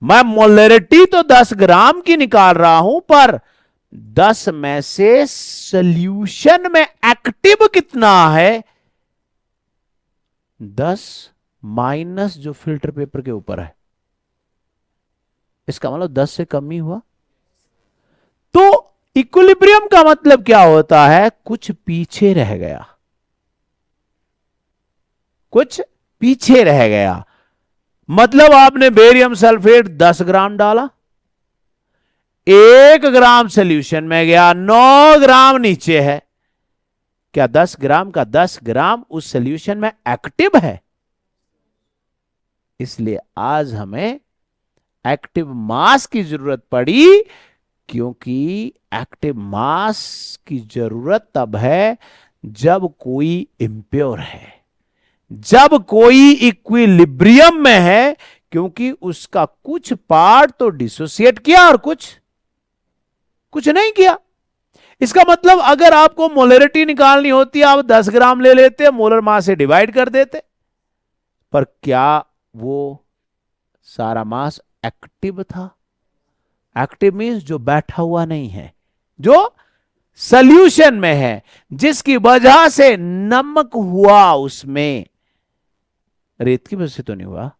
मैं मोलैरिटी तो 10 ग्राम की निकाल रहा हूं, पर 10 में से सॉल्यूशन में एक्टिव कितना है? 10 माइनस जो फिल्टर पेपर के ऊपर है। इसका मतलब 10 से कम ही हुआ। तो इक्विलिब्रियम का मतलब क्या होता है? कुछ पीछे रह गया, कुछ पीछे रह गया। मतलब आपने बेरियम सल्फेट 10 ग्राम डाला, 1 ग्राम सॉल्यूशन में गया, 9 ग्राम नीचे है। क्या 10 ग्राम का 10 ग्राम उस सॉल्यूशन में एक्टिव है? इसलिए आज हमें एक्टिव मास की जरूरत पड़ी, क्योंकि एक्टिव मास की जरूरत तब है जब कोई इंप्योर है, जब कोई इक्विलिब्रियम में है, क्योंकि उसका कुछ पार्ट तो डिसोसिएट किया और कुछ नहीं किया। इसका मतलब अगर आपको मोलैरिटी निकालनी होती, आप 10 ग्राम ले लेते, मोलर मास से डिवाइड कर देते, पर क्या वो सारा मास एक्टिव था? एक्टिव मींस जो बैठा हुआ नहीं है, जो सॉल्यूशन में है, जिसकी वजह से नमक हुआ, उसमें रेत की वजह से तो नहीं हुआ।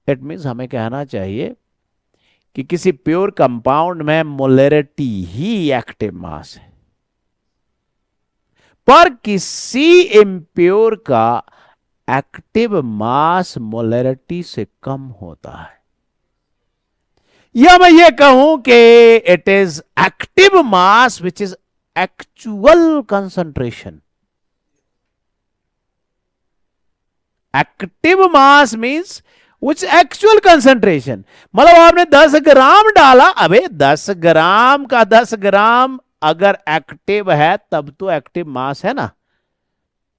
इट मींस हमें कहना चाहिए कि किसी प्योर कंपाउंड में मोलैरिटी ही एक्टिव मास है, पर किसी इम्प्योर का एक्टिव मास मोलैरिटी से कम होता है। या मैं ये कहूं कि it is active mass which is actual concentration. Active mass means which actual concentration. मतलब आपने 10 ग्राम डाला, अबे 10 ग्राम का 10 ग्राम अगर एक्टिव है तब तो एक्टिव मास है ना।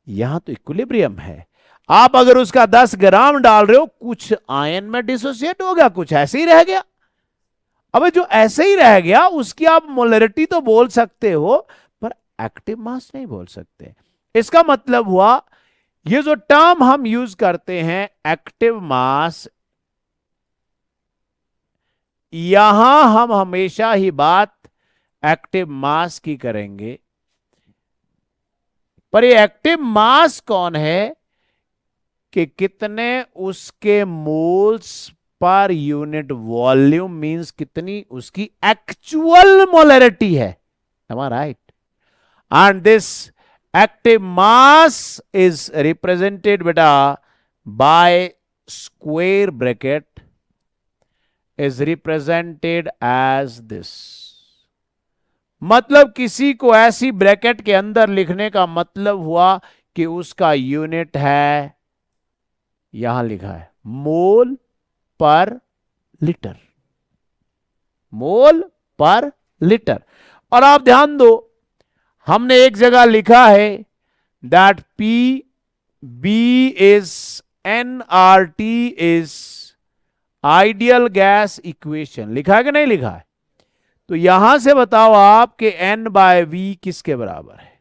यहां तो इक्विलिब्रियम है। आप अगर उसका 10 ग्राम डाल रहे हो, कुछ आयन में डिसोसिएट हो गया, कुछ ऐसे ही रह गया। अब जो ऐसे ही रह गया उसकी आप मोलैरिटी तो बोल सकते हो, पर एक्टिव मास नहीं बोल सकते। इसका मतलब हुआ, ये जो टर्म हम यूज करते हैं एक्टिव मास, यहां हम हमेशा ही बात एक्टिव मास की करेंगे, पर ये एक्टिव मास कौन है कि कितने उसके moles per unit volume, means कितनी उसकी एक्चुअल मोलैरिटी है। am I right? And this active mass is represented beta by square bracket, is represented as this। मतलब किसी को ऐसी ब्रैकेट के अंदर लिखने का मतलब हुआ कि उसका यूनिट है, यहां लिखा है मोल पर लीटर, मोल पर लीटर। और आप ध्यान दो, हमने एक जगह लिखा है that P V is NRT is ideal gas equation. लिखा है कि नहीं लिखा है? तो यहां से बताओ आप कि N/V किसके बराबर है?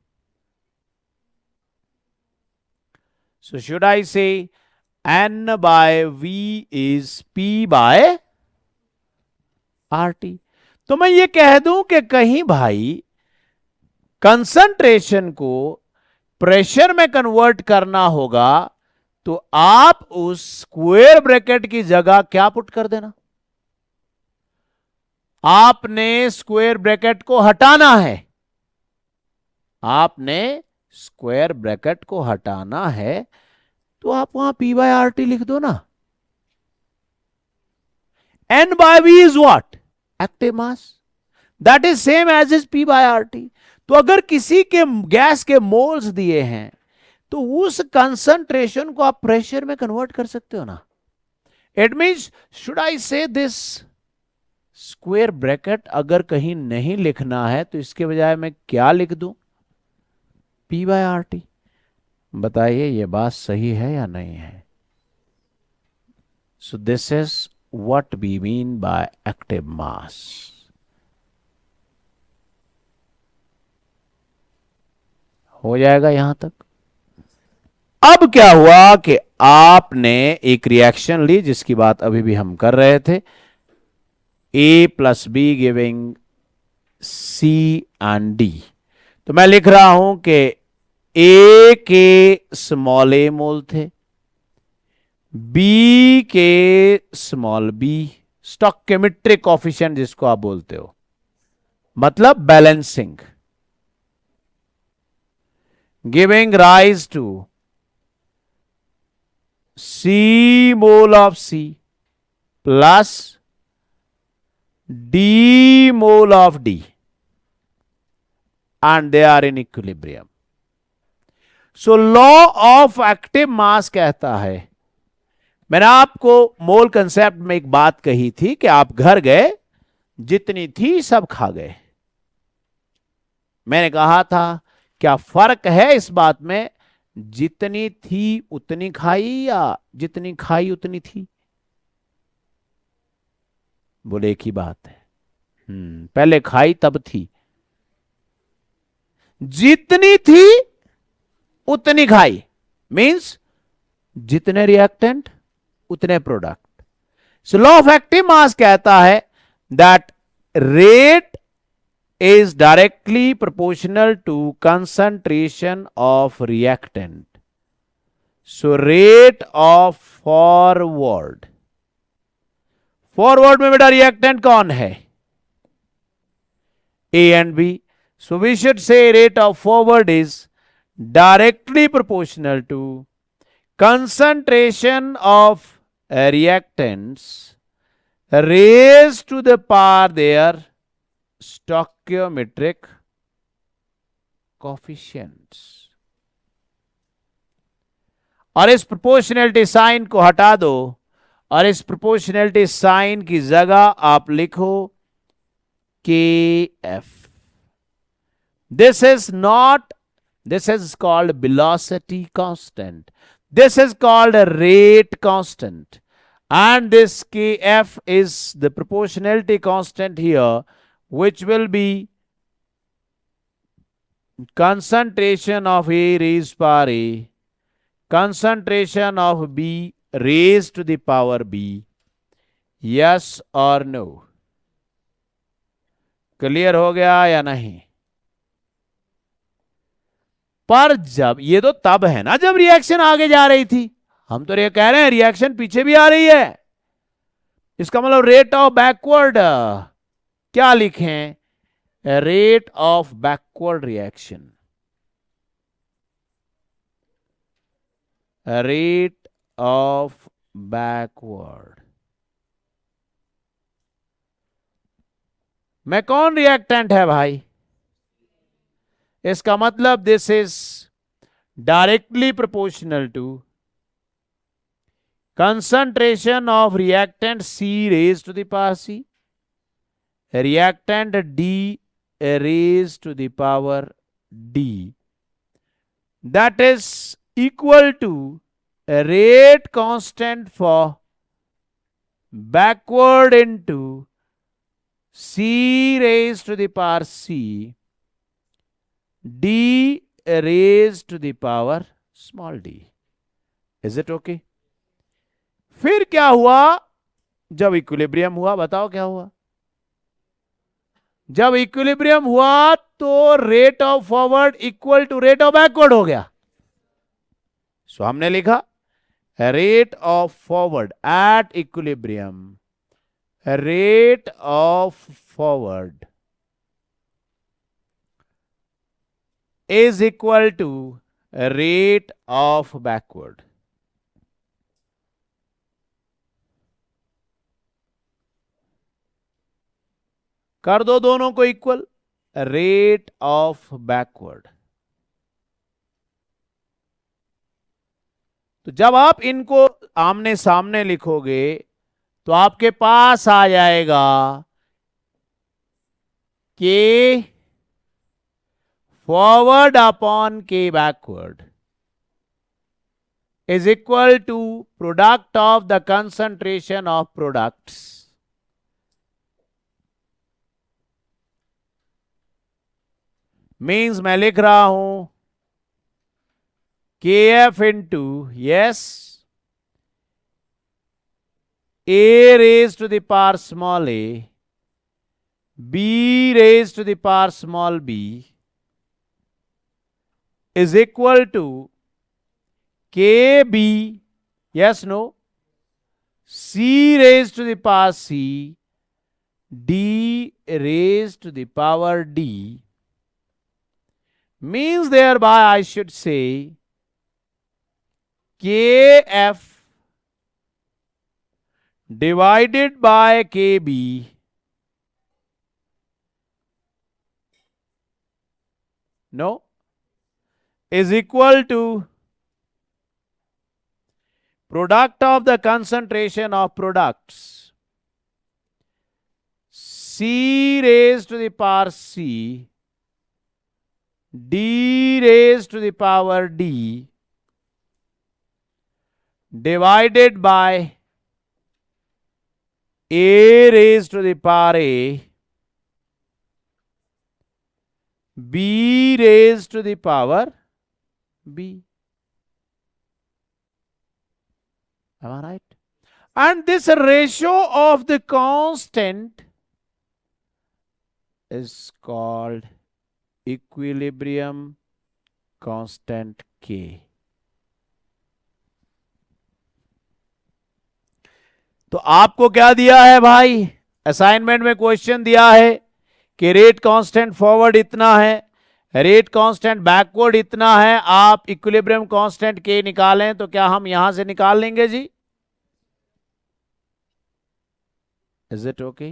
सो शुड आई से N/V इज P/RT। तो मैं ये कह दूं कि कहीं भाई कंसंट्रेशन को प्रेशर में कन्वर्ट करना होगा, तो आप उस स्क्वायर ब्रैकेट की जगह क्या पुट कर देना, आपने स्क्वायर ब्रैकेट को हटाना है। आपने स्क्वायर ब्रैकेट को हटाना है, तो आप वहां P/RT लिख दो ना। N/V is what? Active mass. That is same as is P/RT। तो अगर किसी के गैस के मोल्स दिए हैं, तो उस कंसंट्रेशन को आप प्रेशर में कन्वर्ट कर सकते हो ना। इट मींस शुड आई से दिस स्क्वायर ब्रैकेट अगर कहीं नहीं लिखना है तो इसके बजाय मैं क्या लिख दूं? P/RT। बताइए ये बात सही है या नहीं है? So this is what we mean by active mass. हो जाएगा यहां तक। अब क्या हुआ कि आपने एक रिएक्शन ली जिसकी बात अभी भी हम कर रहे थे, A plus be giving C and D। तो मैं लिख रहा हूं कि A के स्मॉल a मोल थे, B के स्मॉल b, स्टोइकियोमेट्रिक कोएफिशिएंट जिसको आप बोलते हो, मतलब balancing, giving rise to C mole of C plus D mole of D, and they are in equilibrium. So law of active mass कहता है, मैंने आपको मोल कंसेप्ट में एक बात कही थी कि आप घर गए, जितनी थी सब खा गए। मैंने कहा था क्या फर्क है इस बात में, जितनी थी उतनी खाई या जितनी खाई उतनी थी? बोले एक ही बात है। पहले खाई तब थी, जितनी थी उतनी खाई, मींस जितने रिएक्टेंट उतने product. So law of active मास कहता है that rate is directly proportional to concentration of reactant. So rate of forward में बेटा रिएक्टेंट कौन है? A and B. So we should say rate of forward is directly proportional to concentration of reactants raised to the power their stoichiometric coefficients। और इस proportionality sign को हटा दो और इस प्रोपोर्शनैलिटी साइन की जगह आप लिखो KF। This is called velocity constant, this is called rate constant, and this KF is the proportionality constant here, which will be concentration of A raised power A, concentration of B raised to the power B। yes or no? Clear हो गया या नहीं? पर जब ये तो तब है ना जब रिएक्शन आगे जा रही थी, हम तो ये कह रहे हैं रिएक्शन पीछे भी आ रही है, इसका मतलब रेट ऑफ बैकवर्ड क्या लिखें? Rate of backward reaction, rate of backward में कौन रिएक्टेंट है भाई? इसका मतलब this is directly proportional to concentration of reactant C raised to the power C, reactant D raised to the power D, that is equal to a rate constant for backward into C raised to the power C, D raised to the power small d। Is it okay? फिर क्या हुआ जब equilibrium हुआ? बताओ क्या हुआ? जब equilibrium हुआ तो rate of forward equal to rate of backward हो गया। सो हमने लिखा rate of forward at equilibrium, rate of forward is equal to rate of backward. कर दो दोनों को इक्वल, रेट ऑफ बैकवर्ड। तो जब आप इनको आमने सामने लिखोगे तो आपके पास आ जाएगा K forward upon K backward is equal to product of the concentration of products means मैं लिख रहा हूं KF into yes A raised to the power small a B raised to the power small b is equal to KB, yes, no, C raised to the power C, D raised to the power D, means thereby I should say KF divided by KB no is equal to product of the concentration of products C raised to the power C, D raised to the power D divided by A raised to the power A, B raised to the power B. Am I right? And this ratio of the constant is called equilibrium constant K. तो आपको क्या दिया है भाई? Assignment में question दिया है कि रेट कांस्टेंट फॉरवर्ड इतना है, रेट कांस्टेंट बैकवर्ड इतना है, आप इक्विलिब्रियम कांस्टेंट के निकालें तो क्या हम यहां से निकाल लेंगे जी? Is it okay?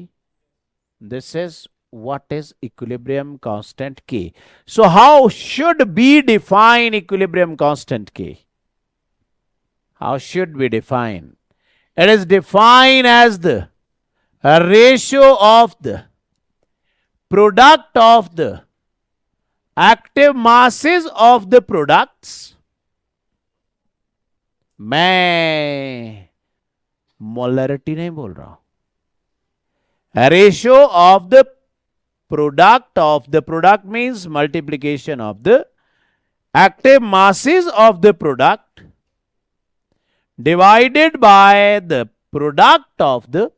This is what is equilibrium constant K. So how should we define equilibrium constant K? How should we define? It is defined as the ratio of the product of the active masses of the products. मैं molarity नहीं बोल रहा हूं. Ratio of the product means multiplication of the active masses of the product divided by the product of the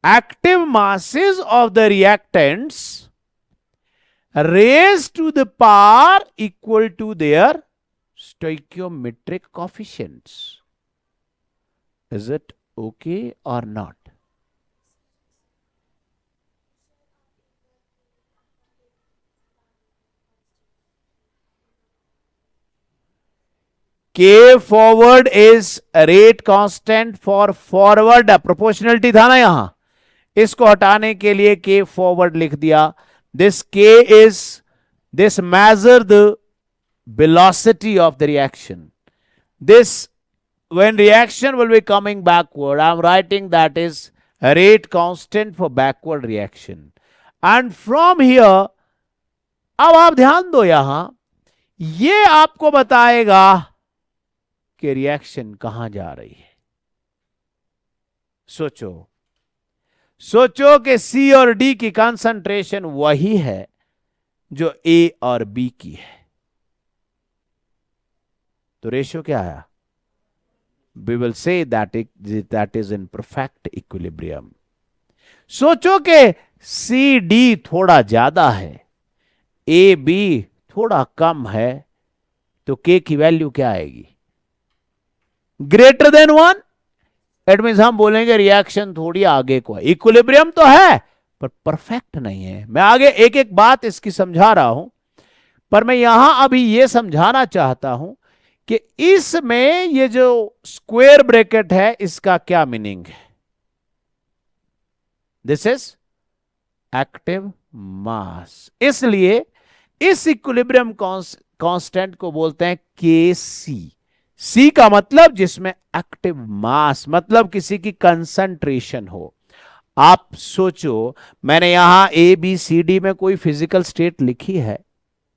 active masses of the reactants raised to the power equal to their stoichiometric coefficients. Is it okay or not? K forward is rate constant for forward. Proportionality था ना यहां, इसको हटाने के लिए K forward लिख दिया. This K is this measure the velocity of the reaction. This when reaction will be coming backward, I am writing that is rate constant for backward reaction. And from here, अब आप ध्यान दो यहां, ये आपको बताएगा कि रिएक्शन कहां जा रही है. सोचो कि सी और डी की कंसंट्रेशन वही है जो ए और बी की है, तो रेशियो क्या आया? We will say that is in perfect equilibrium. सोचो कि सी डी थोड़ा ज्यादा है, ए बी थोड़ा कम है, तो के की वैल्यू क्या आएगी? Greater than 1. इट मीन्स हम बोलेंगे रिएक्शन थोड़ी आगे को है. इक्विलिब्रियम तो है पर परफेक्ट नहीं है. मैं आगे एक एक बात इसकी समझा रहा हूं, पर मैं यहां अभी यह समझाना चाहता हूं कि इसमें ये जो स्क्वायर ब्रैकेट है इसका क्या मीनिंग है. दिस इज एक्टिव मास, इसलिए इस इक्विलिब्रियम कांस्टेंट को बोलते हैं के सी. सी का मतलब जिसमें एक्टिव मास मतलब किसी की कंसंट्रेशन हो. आप सोचो, मैंने यहां ए बी सी डी में कोई फिजिकल स्टेट लिखी है?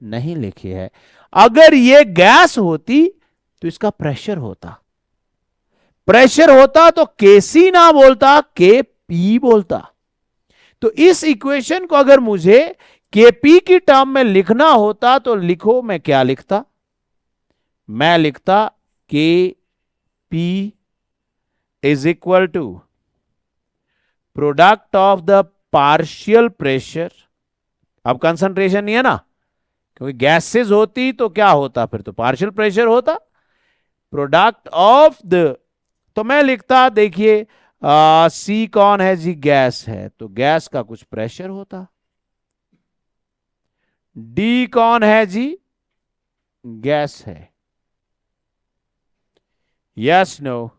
नहीं लिखी है। अगर ये गैस होती तो इसका प्रेशर होता, प्रेशर होता तो केसी ना बोलता, के पी बोलता। तो इस इक्वेशन को अगर मुझे केपी की टर्म में लिखना होता तो लिखो, मैं क्या लिखता? मैं लिखता K P is equal to product of the partial pressure. अब कंसंट्रेशन नहीं है ना, क्योंकि गैसेस होती तो क्या होता? फिर तो पार्शियल प्रेशर होता। प्रोडक्ट ऑफ द, तो मैं लिखता, देखिए सी कौन है जी? गैस है, तो गैस का कुछ प्रेशर होता। डी कौन है जी? गैस है। Yes no?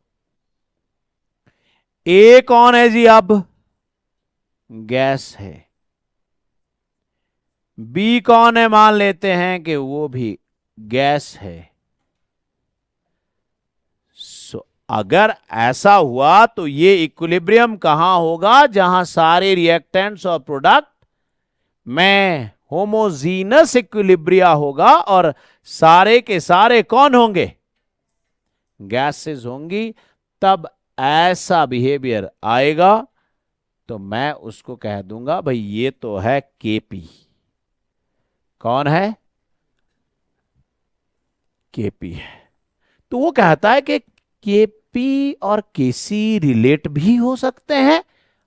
ए कौन है जी? अब गैस है। बी कौन है? मान लेते हैं कि वो भी गैस है। अगर ऐसा हुआ तो ये इक्विलिब्रियम कहां होगा? जहां सारे रिएक्टेंट्स और प्रोडक्ट में होमोजीनस इक्विलिब्रिया होगा और सारे के सारे कौन होंगे? गैसेस होंगी। तब ऐसा बिहेवियर आएगा तो मैं उसको कह दूंगा भाई ये तो है केपी। कौन है? केपी है। तो वो कहता है कि केपी और केसी रिलेट भी हो सकते हैं।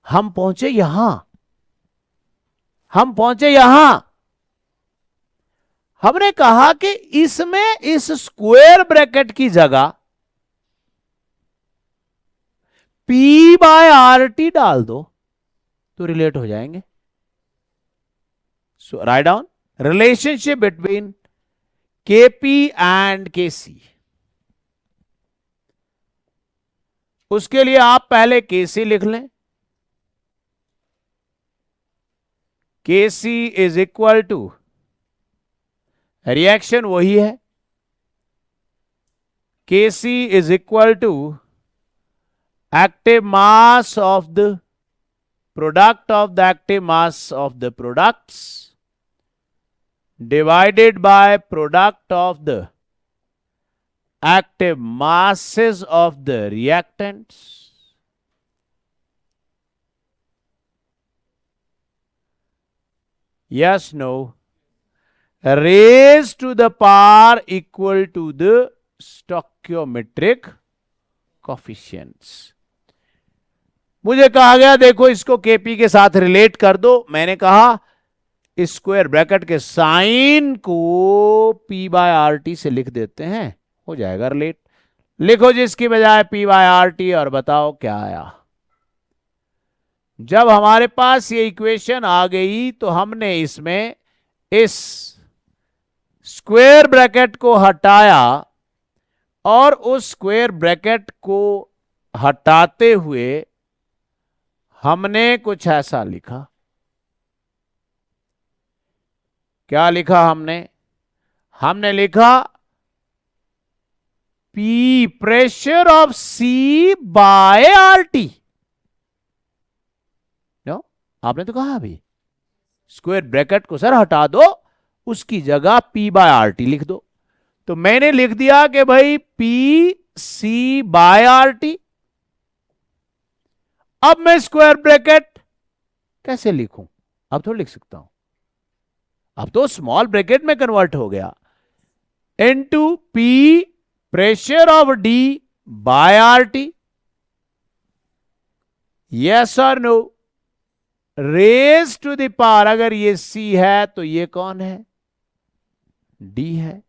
हम पहुंचे यहां, हम पहुंचे यहां। हमने कहा कि इसमें इस स्क्वायर ब्रैकेट की जगह पी बाय आर टी डाल दो तो रिलेट हो जाएंगे। So write down relationship between Kp and Kc. उसके लिए आप पहले केसी लिख लें। Kc is equal to, reaction वही है, Kc is equal to active mass of the product of the active mass of the products divided by product of the active masses of the reactants yes no raised to the power equal to the stoichiometric coefficients। मुझे कहा गया देखो इसको KP के साथ relate कर दो। मैंने कहा स्क्वायर ब्रैकेट के साइन को पी बाय आर टी से लिख देते हैं, हो जाएगा रिलेट। लिखो जिसकी बजाय पी बाय आर टी और बताओ क्या आया। जब हमारे पास ये इक्वेशन आ गई तो हमने इसमें इस स्क्वायर ब्रैकेट को हटाया और उस स्क्वायर ब्रैकेट को हटाते हुए हमने कुछ ऐसा लिखा। क्या लिखा हमने? हमने लिखा P pressure of C by R T. No, आपने तो कहा अभी स्क्वायर ब्रैकेट को सर हटा दो, उसकी जगह पी बाय आर टी लिख दो। तो मैंने लिख दिया कि भाई P C by R T. अब मैं स्क्वायर ब्रैकेट कैसे लिखूं? अब तो लिख सकता हूं, अब तो स्मॉल ब्रैकेट में कन्वर्ट हो गया। Into P pressure of D by R T. Yes और no? Raise to the power, अगर ये सी है तो ये कौन है? डी है।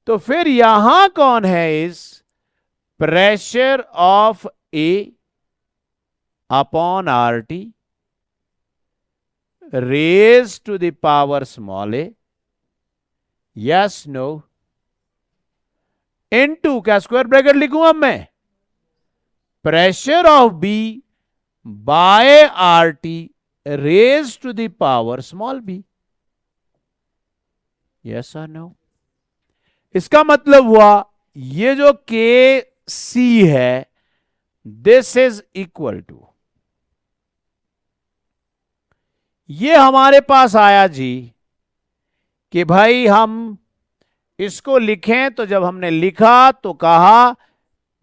तो फिर यहां कौन है? इस pressure of A upon R T raise to the power small A. Yes no? Into क्या स्क्वायर ब्रैकेट लिखूं अब मैं? Pressure of B by R T raise to the power small B. Yes और नो? इसका मतलब हुआ ये जो के सी है दिस इज इक्वल टू ये हमारे पास आया जी कि भाई हम इसको लिखें, तो जब हमने लिखा तो कहा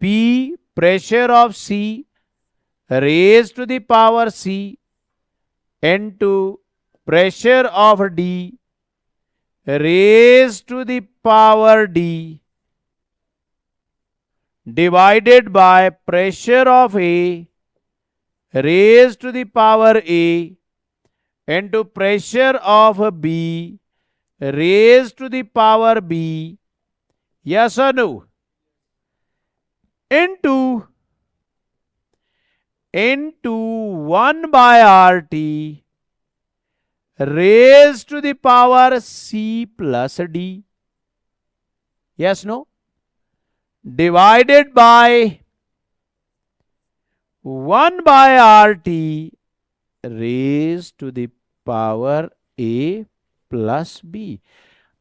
P pressure of C raise to the power C into pressure of D raise to the power D divided by pressure of A raised to the power A into pressure of B raised to the power B, yes or no, into 1 by RT raised to the power C plus D, yes no, divided by 1 by RT raised to the power A plus B।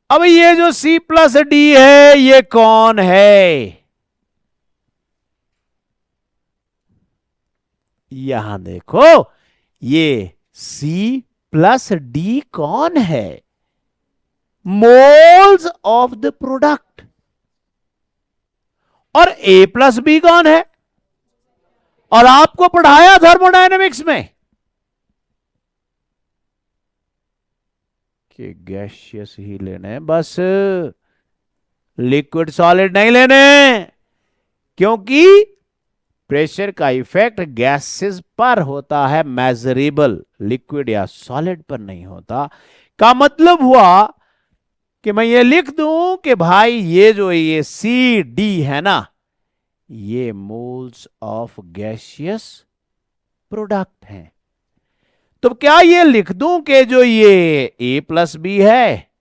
अब ये जो C plus D है ये कौन है? यहां देखो, ये C plus D कौन है? Moles of the product. और A प्लस बी कौन है? और आपको पढ़ाया थर्मोडायनेमिक्स में कि गैसियस ही लेने, बस लिक्विड सॉलिड नहीं लेने, क्योंकि प्रेशर का इफेक्ट गैसेस पर होता है, मेजरेबल, लिक्विड या सॉलिड पर नहीं होता। का मतलब हुआ कि मैं ये लिख दूं कि भाई ये जो ये सी डी है ना, ये मोल्स ऑफ गैसियस प्रोडक्ट हैं। तो क्या ये लिख दूं कि जो ये ए प्लस बी है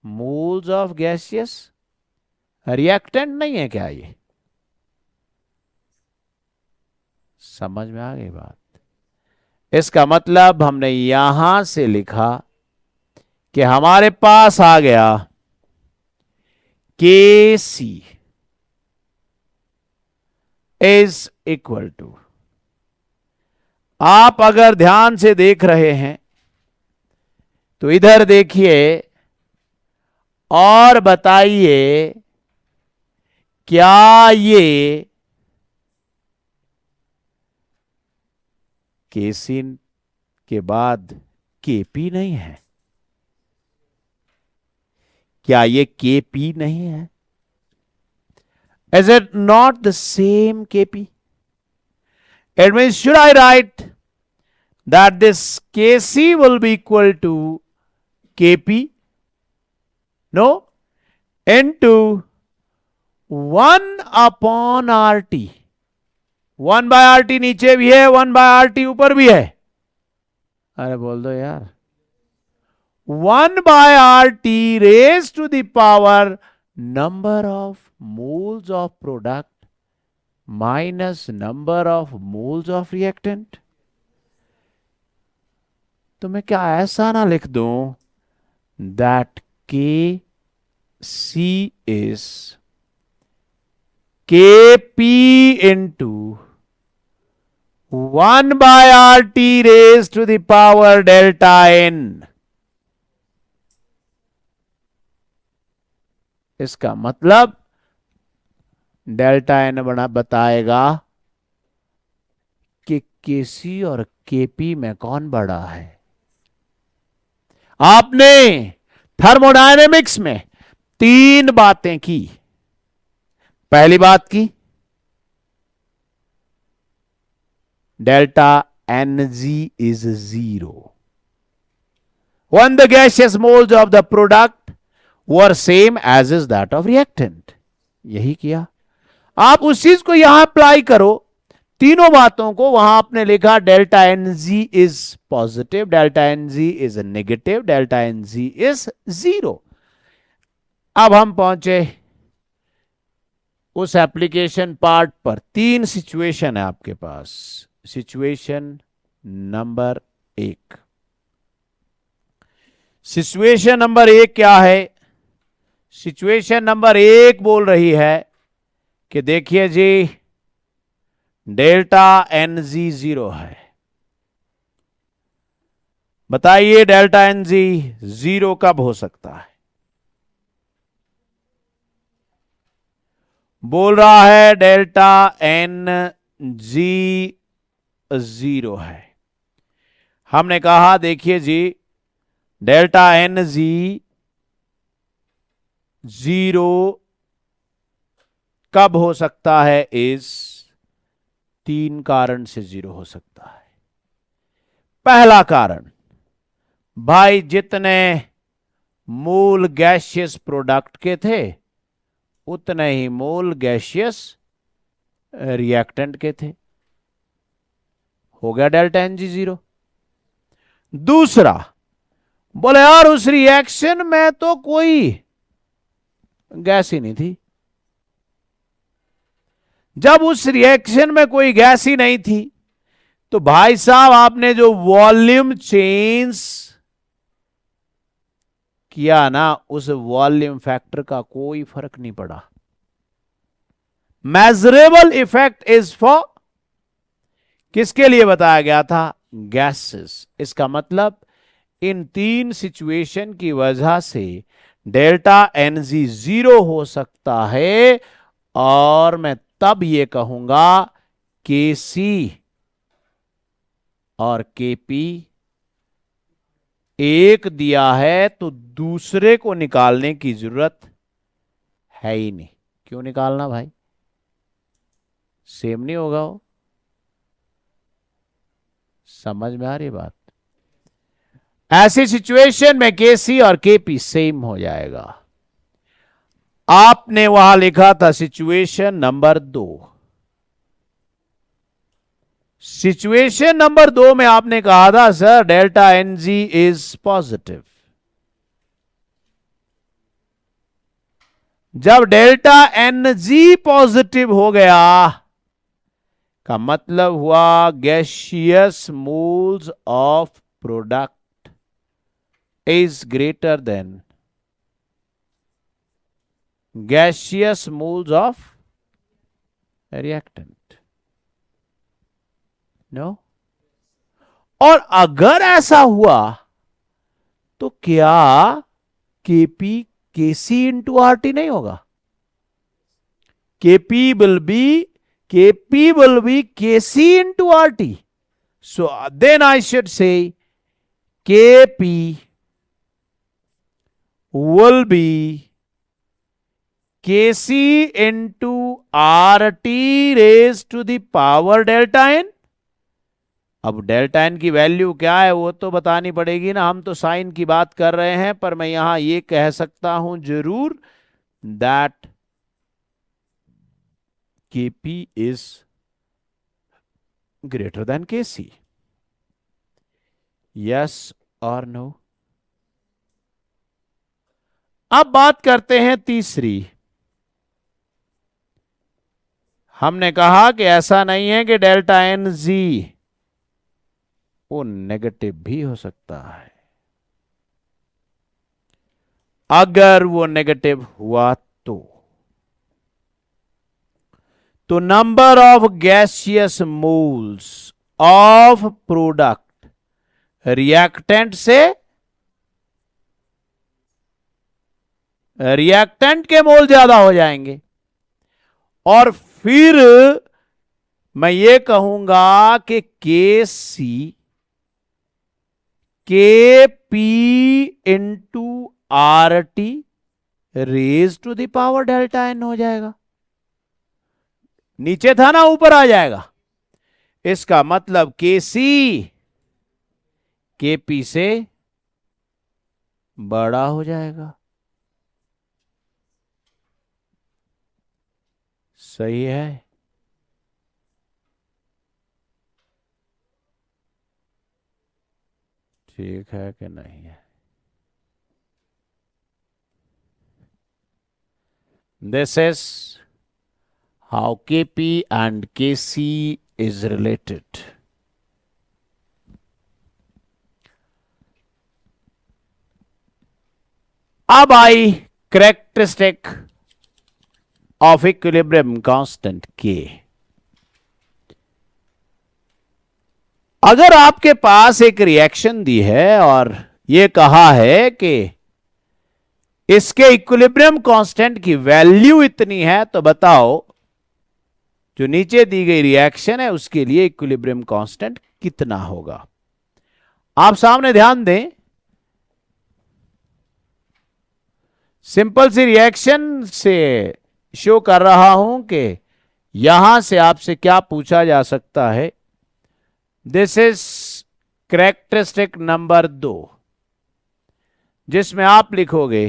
मोल्स ऑफ गैसियस रिएक्टेंट नहीं है क्या? ये समझ में आ गई बात? इसका मतलब हमने यहां से लिखा कि हमारे पास आ गया के सी इज इक्वल टू, आप अगर ध्यान से देख रहे हैं तो इधर देखिए और बताइए, क्या ये केसी के बाद केपी नहीं है? क्या ये केपी नहीं है? Is it not the same KP? It means, should I write that this KC will be equal to KP? No. Into 1 upon RT. 1 by RT नीचे भी है, 1 by RT ऊपर भी है। अरे बोल दो यार। 1 by RT raised to the power number of moles of product minus number of moles of reactant। तो मैं क्या ऐसा ना लिख दूं that KC is KP into 1 by RT raised to the power delta N। इसका मतलब डेल्टा एन बना बताएगा कि केसी और केपी में कौन बड़ा है। आपने थर्मोडायनेमिक्स में 3 बातें की। पहली बात की, delta N G is 0 when the gaseous moles of the product were same as is that of reactant। यही किया। आप उस चीज को यहां अप्लाई करो, तीनों बातों को। वहां आपने लिखा delta N G is positive, delta N G is negative, delta N G is 0। अब हम पहुंचे उस एप्लीकेशन पार्ट पर। 3 सिचुएशन है आपके पास। Situation number 1। सिचुएशन नंबर 1 क्या है? सिचुएशन नंबर 1 बोल रही है कि देखिए जी, डेल्टा एन जी 0 है बताइए डेल्टा एन जी जीरो कब हो सकता है? बोल रहा है डेल्टा एन जी जीरो है। हमने कहा देखिए जी, डेल्टा एन जी जीरो कब हो सकता है? इस तीन कारण से जीरो हो सकता है। पहला कारण, भाई जितने मूल गैसियस प्रोडक्ट के थे उतने ही मूल गैसियस रिएक्टेंट के थे, हो गया डेल्टा एन जी जीरो। दूसरा, बोले यार उस रिएक्शन में तो कोई गैस ही नहीं थी। जब उस रिएक्शन में कोई गैस ही नहीं थी तो भाई साहब आपने जो वॉल्यूम चेंज किया ना, उस वॉल्यूम फैक्टर का कोई फर्क नहीं पड़ा। मेजरेबल इफेक्ट इज फॉर, किसके लिए बताया गया था? गैसेस। इसका मतलब इन तीन सिचुएशन की वजह से डेल्टा एनजी जीरो हो सकता है, और मैं तब ये कहूंगा के सी और केपी एक दिया है तो दूसरे को निकालने की जरूरत है ही नहीं। क्यों निकालना भाई? सेम नहीं होगा वो। समझ में आ रही बात? ऐसी सिचुएशन में केसी और केपी सेम हो जाएगा। आपने वहां लिखा था सिचुएशन नंबर 2। सिचुएशन नंबर 2 में आपने कहा था sir delta N G is positive. जब डेल्टा एन जी पॉजिटिव हो गया का मतलब हुआ gaseous moles of product is greater than gaseous moles of reactant. No? और अगर ऐसा हुआ तो क्या K P K C into R T नहीं होगा? K P will be K C into R T. So then I should say K P will be Kc into RT raised to the power delta n। अब delta N की value क्या है वो तो बतानी पड़ेगी ना, हम तो साइन की बात कर रहे हैं, पर मैं यहां ये कह सकता हूं जरूर that Kp is greater then Kc। Yes और नो? अब बात करते हैं तीसरी। हमने कहा कि ऐसा नहीं है कि डेल्टा एन जी वो नेगेटिव भी हो सकता है। अगर वो नेगेटिव हुआ तो number of gaseous moles of product reactant से रिएक्टेंट के मोल ज्यादा हो जाएंगे, और फिर मैं ये कहूंगा कि K C K P into R T raise to the power delta N हो जाएगा। नीचे था ना, ऊपर आ जाएगा। इसका मतलब के सी के पी से बड़ा हो जाएगा। सही है? ठीक है कि नहीं है? This is how KP and KC is related. अब आई कैरेक्टरिस्टिक ऑफ इक्विलिब्रियम कांस्टेंट के। अगर आपके पास एक रिएक्शन दी है और यह कहा है कि इसके इक्विलिब्रियम कांस्टेंट की वैल्यू इतनी है, तो बताओ जो नीचे दी गई रिएक्शन है उसके लिए इक्विलिब्रियम कांस्टेंट कितना होगा। आप सामने ध्यान दें, सिंपल सी रिएक्शन से शो कर रहा हूं कि यहां से आपसे क्या पूछा जा सकता है। दिस इज कैरेक्टरिस्टिक नंबर 2, जिसमें आप लिखोगे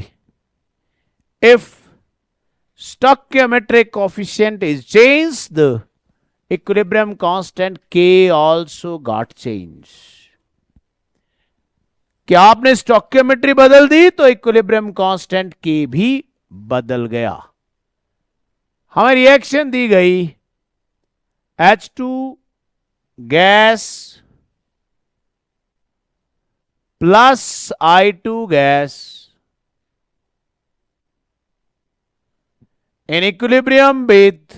if stoichiometric coefficient is changed, the equilibrium constant K also got changed. क्या आपने स्टोक्योमेट्री बदल दी तो इक्विलिब्रियम कांस्टेंट K भी बदल गया। हमें रिएक्शन दी गई H2 gas plus I2 gas in equilibrium with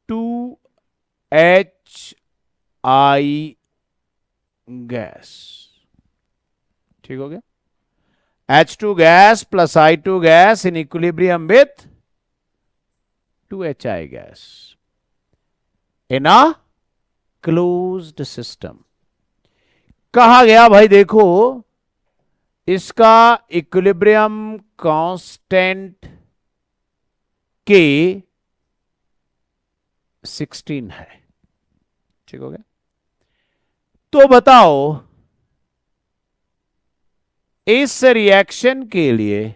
2HI gas. ठीक हो गया, H2 gas plus I2 gas in equilibrium with 2HI gas in a closed system. कहा गया भाई देखो इसका इक्विलिब्रियम कांस्टेंट K 16 है। ठीक हो गया, तो बताओ इस रिएक्शन के लिए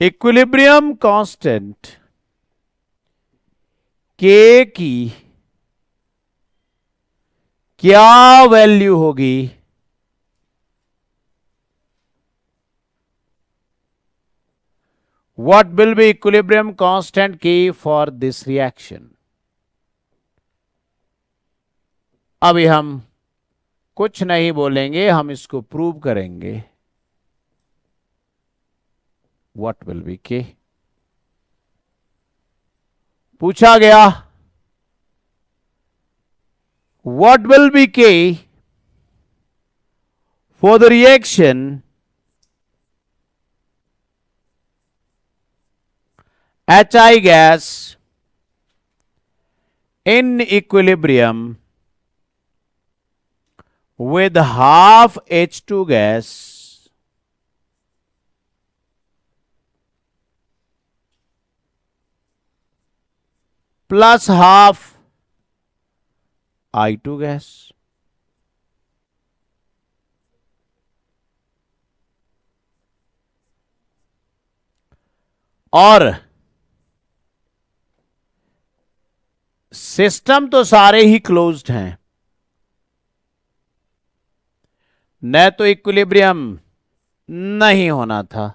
इक्विलिब्रियम कांस्टेंट K की क्या वैल्यू होगी। What will be equilibrium constant K for this reaction? अभी हम कुछ नहीं बोलेंगे, हम इसको प्रूव करेंगे। What will be K? पूछा गया what will be K for the reaction HI gas in equilibrium with half H2 gas plus half I2 gas. और सिस्टम तो सारे ही क्लोज्ड हैं, न तो इक्विलिब्रियम नहीं होना था।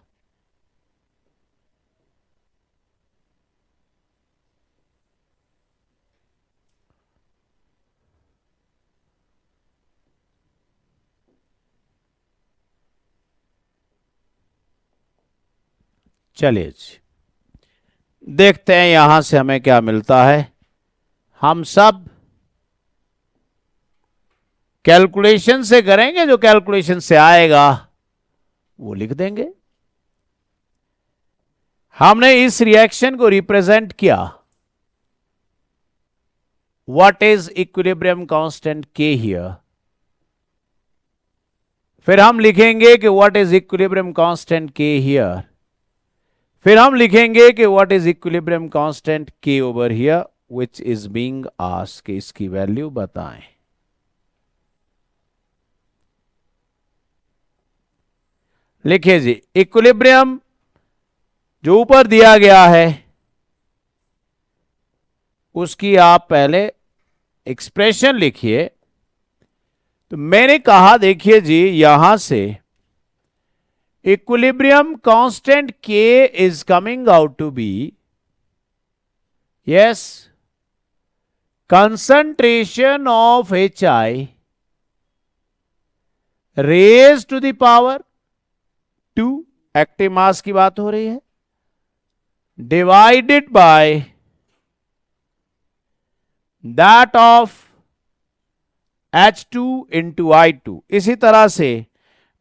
चलिए जी देखते हैं यहां से हमें क्या मिलता है। हम सब कैलकुलेशन से करेंगे, जो कैलकुलेशन से आएगा वो लिख देंगे। हमने इस रिएक्शन को रिप्रेजेंट किया, what is equilibrium constant K here. फिर हम लिखेंगे कि what is equilibrium constant K here. फिर हम लिखेंगे कि what is equilibrium constant K over here which is being asked, कि इसकी वैल्यू बताएं। लिखिए जी, इक्विलिब्रियम जो ऊपर दिया गया है उसकी आप पहले एक्सप्रेशन लिखिए। तो मैंने कहा देखिए जी यहां से equilibrium constant K is coming out to be, yes, concentration of HI raised to the power 2 active mass की बात हो रही है, divided by that of H2 into I2। इसी तरह से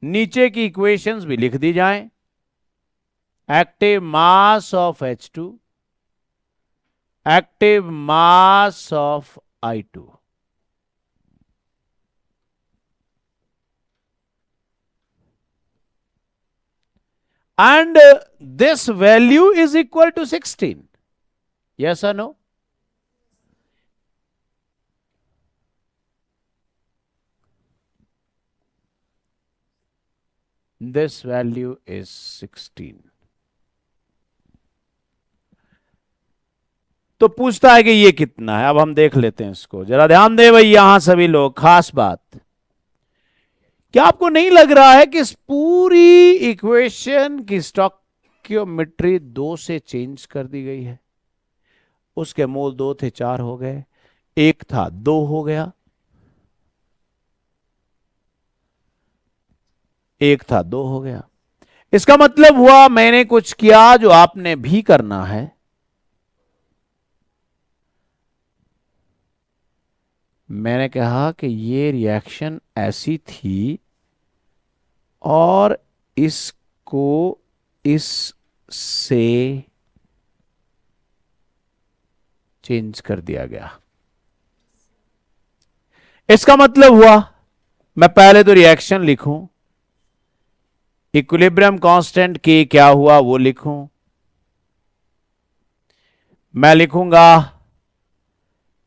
नीचे की इक्वेशंस भी लिख दी जाएं। Active mass of H2, active mass of I2। And this value is equal to 16. Yes or no? This value is 16. तो पूछता है कि ये कितना है। अब हम देख लेते हैं इसको, जरा ध्यान दे भाई यहां सभी लोग, खास बात। क्या आपको नहीं लग रहा है कि इस पूरी इक्वेशन की स्टोइकियोमेट्री 2 से चेंज कर दी गई है? उसके मूल 2 थे 4 हो गए, 1 था 2 हो गया, 1 था 2 हो गया। इसका मतलब हुआ मैंने कुछ किया जो आपने भी करना है। मैंने कहा कि ये रिएक्शन ऐसी थी और इसको इस से चेंज कर दिया गया। इसका मतलब हुआ मैं पहले तो रिएक्शन लिखूं, इक्विलिब्रियम कांस्टेंट के क्या हुआ वो लिखूं। मैं लिखूंगा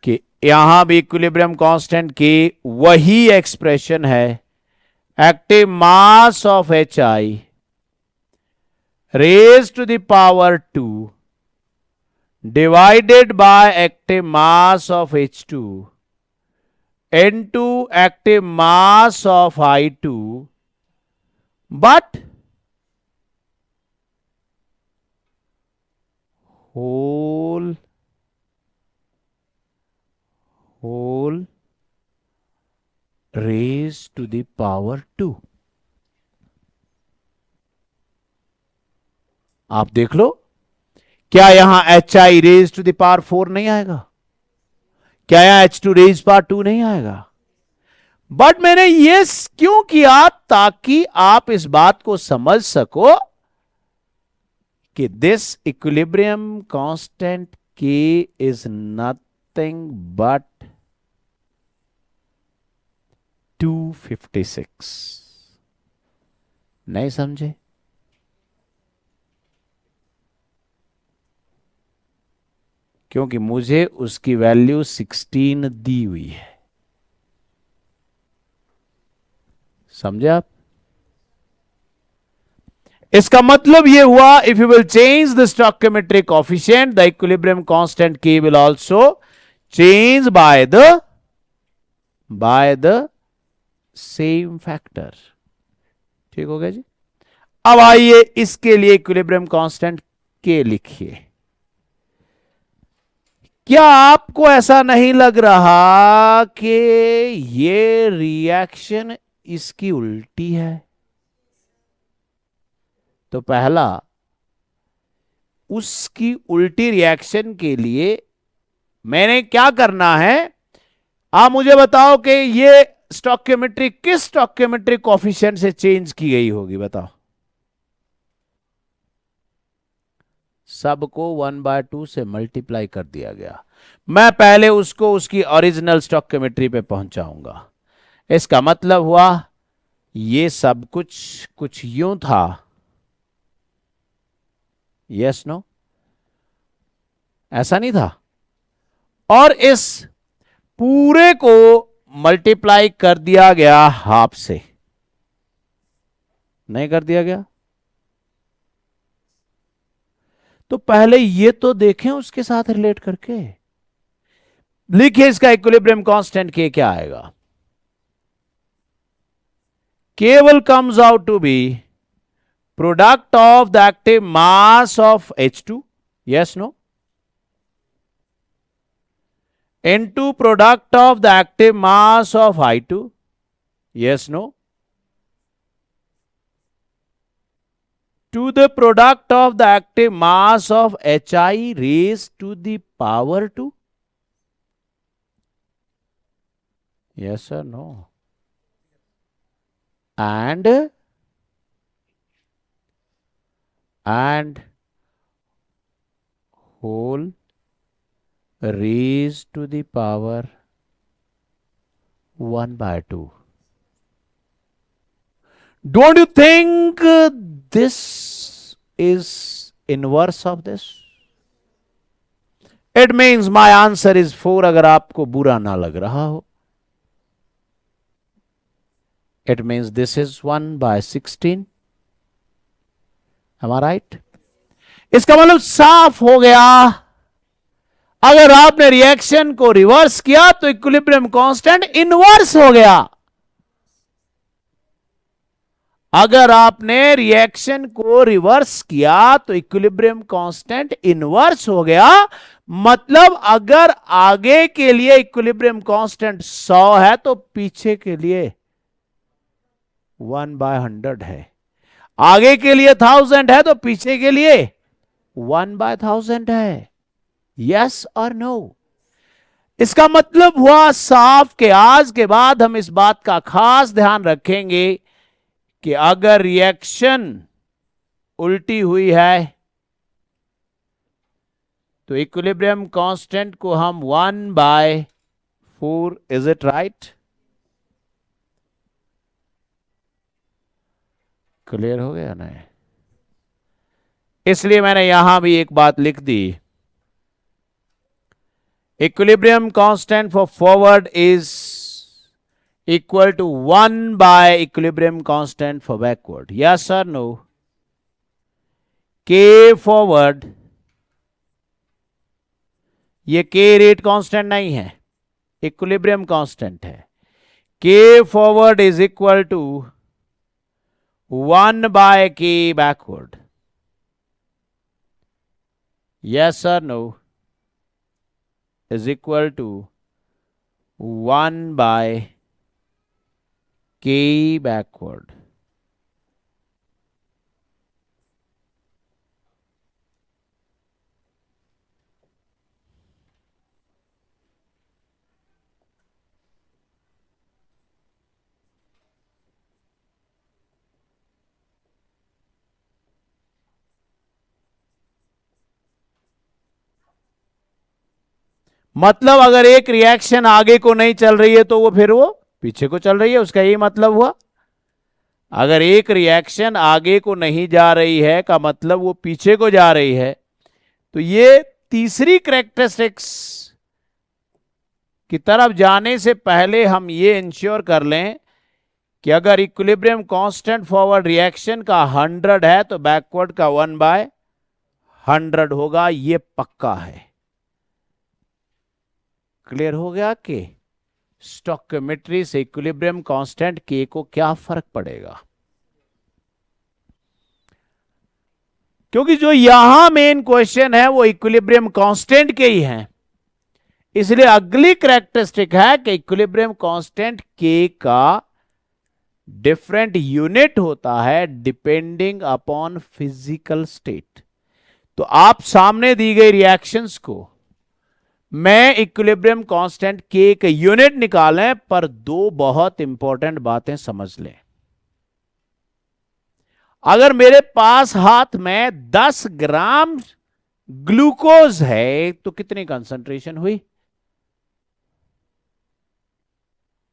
कि यहां भी इक्विलिब्रियम कांस्टेंट की वही एक्सप्रेशन है, active mass of HI raised to the power 2 divided by active mass of H2 into active mass of I2, but whole raised to the power 2। आप देख लो, क्या यहां HI raise to the power 4 नहीं आएगा? क्या यहां H2 raise power 2 नहीं आएगा? बट मैंने ये क्यों किया? ताकि आप इस बात को समझ सको कि this equilibrium constant K is nothing but 256। नहीं समझे? क्योंकि मुझे उसकी वैल्यू 16 दी हुई है। समझे आप? इसका मतलब यह हुआ, if you will change the stoichiometric coefficient the equilibrium constant K will also change by the same factor. ठीक हो गया जी? अब आइए इसके लिए इक्विलिब्रियम कांस्टेंट K लिखिए। क्या आपको ऐसा नहीं लग रहा कि ये रिएक्शन इसकी उल्टी है? तो पहला, उसकी उल्टी रिएक्शन के लिए मैंने क्या करना है? आप मुझे बताओ कि ये स्टोइकियोमेट्री किस स्टोइकियोमेट्रिक कोएफिशिएंट से चेंज की गई होगी? बताओ। सबको 1/2 से मल्टीप्लाई कर दिया गया। मैं पहले उसको उसकी ओरिजिनल स्टोइकियोमेट्री पे पहुंचाऊंगा। इसका मतलब हुआ ये सब कुछ यूं था। Yes no? ऐसा नहीं था। और इस पूरे को मल्टीप्लाई कर दिया गया हाफ से। नहीं कर दिया गया? तो पहले ये तो देखें उसके साथ रिलेट करके। लिखिए इसका इक्विलिब्रियम कांस्टेंट K क्या आएगा? K will comes out to be product of the active mass of H2, yes no, into product of the active mass of I2, yes no, to the product of the active mass of Hi raised to the power 2? Yes or no? And whole raised to the power 1/2. Don't you think this is inverse of this? It means my answer is 4 अगर आपको बुरा ना लग रहा हो. It means this is 1/16. Am I right? इसका मतलब साफ हो गया. अगर आपने रिएक्शन को रिवर्स किया तो इक्विलिब्रियम कांस्टेंट इनवर्स हो गया. अगर आपने रिएक्शन को रिवर्स किया तो इक्विलिब्रियम कांस्टेंट इनवर्स हो गया. मतलब अगर आगे के लिए इक्विलिब्रियम कांस्टेंट 100 है तो पीछे के लिए 1/100 है. आगे के लिए 1000 है तो पीछे के लिए 1/1000 है. यस और नो? इसका मतलब हुआ साफ कि आज के बाद हम इस बात का खास ध्यान रखेंगे कि अगर रिएक्शन उल्टी हुई है तो इक्विलिब्रियम कांस्टेंट को हम 1/4. Is it right? क्लियर हो गया ना? इसलिए मैंने यहां भी एक बात लिख दी. Equilibrium constant for forward is equal to 1/equilibrium constant for backward. Yes or no? K forward, ये K रेट कांस्टेंट नहीं है, इक्विलिब्रियम कांस्टेंट है. K forward is equal to 1/K backward. Yes or no? Is equal to 1/K backward. मतलब अगर एक reaction आगे को नहीं चल रही है तो वो फिर वो पीछे को चल रही है. उसका यही मतलब हुआ. अगर एक रिएक्शन आगे को नहीं जा रही है का मतलब वो पीछे को जा रही है. तो ये तीसरी कैरेक्टरिस्टिक्स की तरफ जाने से पहले हम ये इंश्योर कर लें कि अगर इक्विलिब्रियम कांस्टेंट फॉरवर्ड रिएक्शन का 100 है तो बैकवर्ड का 1/100 होगा. ये पक्का है. क्लियर हो गया कि स्टोइकियोमेट्री से इक्विलिब्रियम कांस्टेंट के को क्या फर्क पड़ेगा? क्योंकि जो यहां मेन क्वेश्चन है वो इक्विलिब्रियम कांस्टेंट के ही है. इसलिए अगली कैरेक्टरिस्टिक है कि इक्विलिब्रियम कांस्टेंट के का डिफरेंट यूनिट होता है डिपेंडिंग अपॉन फिजिकल स्टेट. तो आप सामने दी गई रिएक्शंस को मैं इक्विलिब्रियम कांस्टेंट के का यूनिट निकालें, पर दो बहुत इंपॉर्टेंट बातें समझ लें. अगर मेरे पास हाथ में 10 ग्राम ग्लूकोज है तो कितनी कंसंट्रेशन हुई?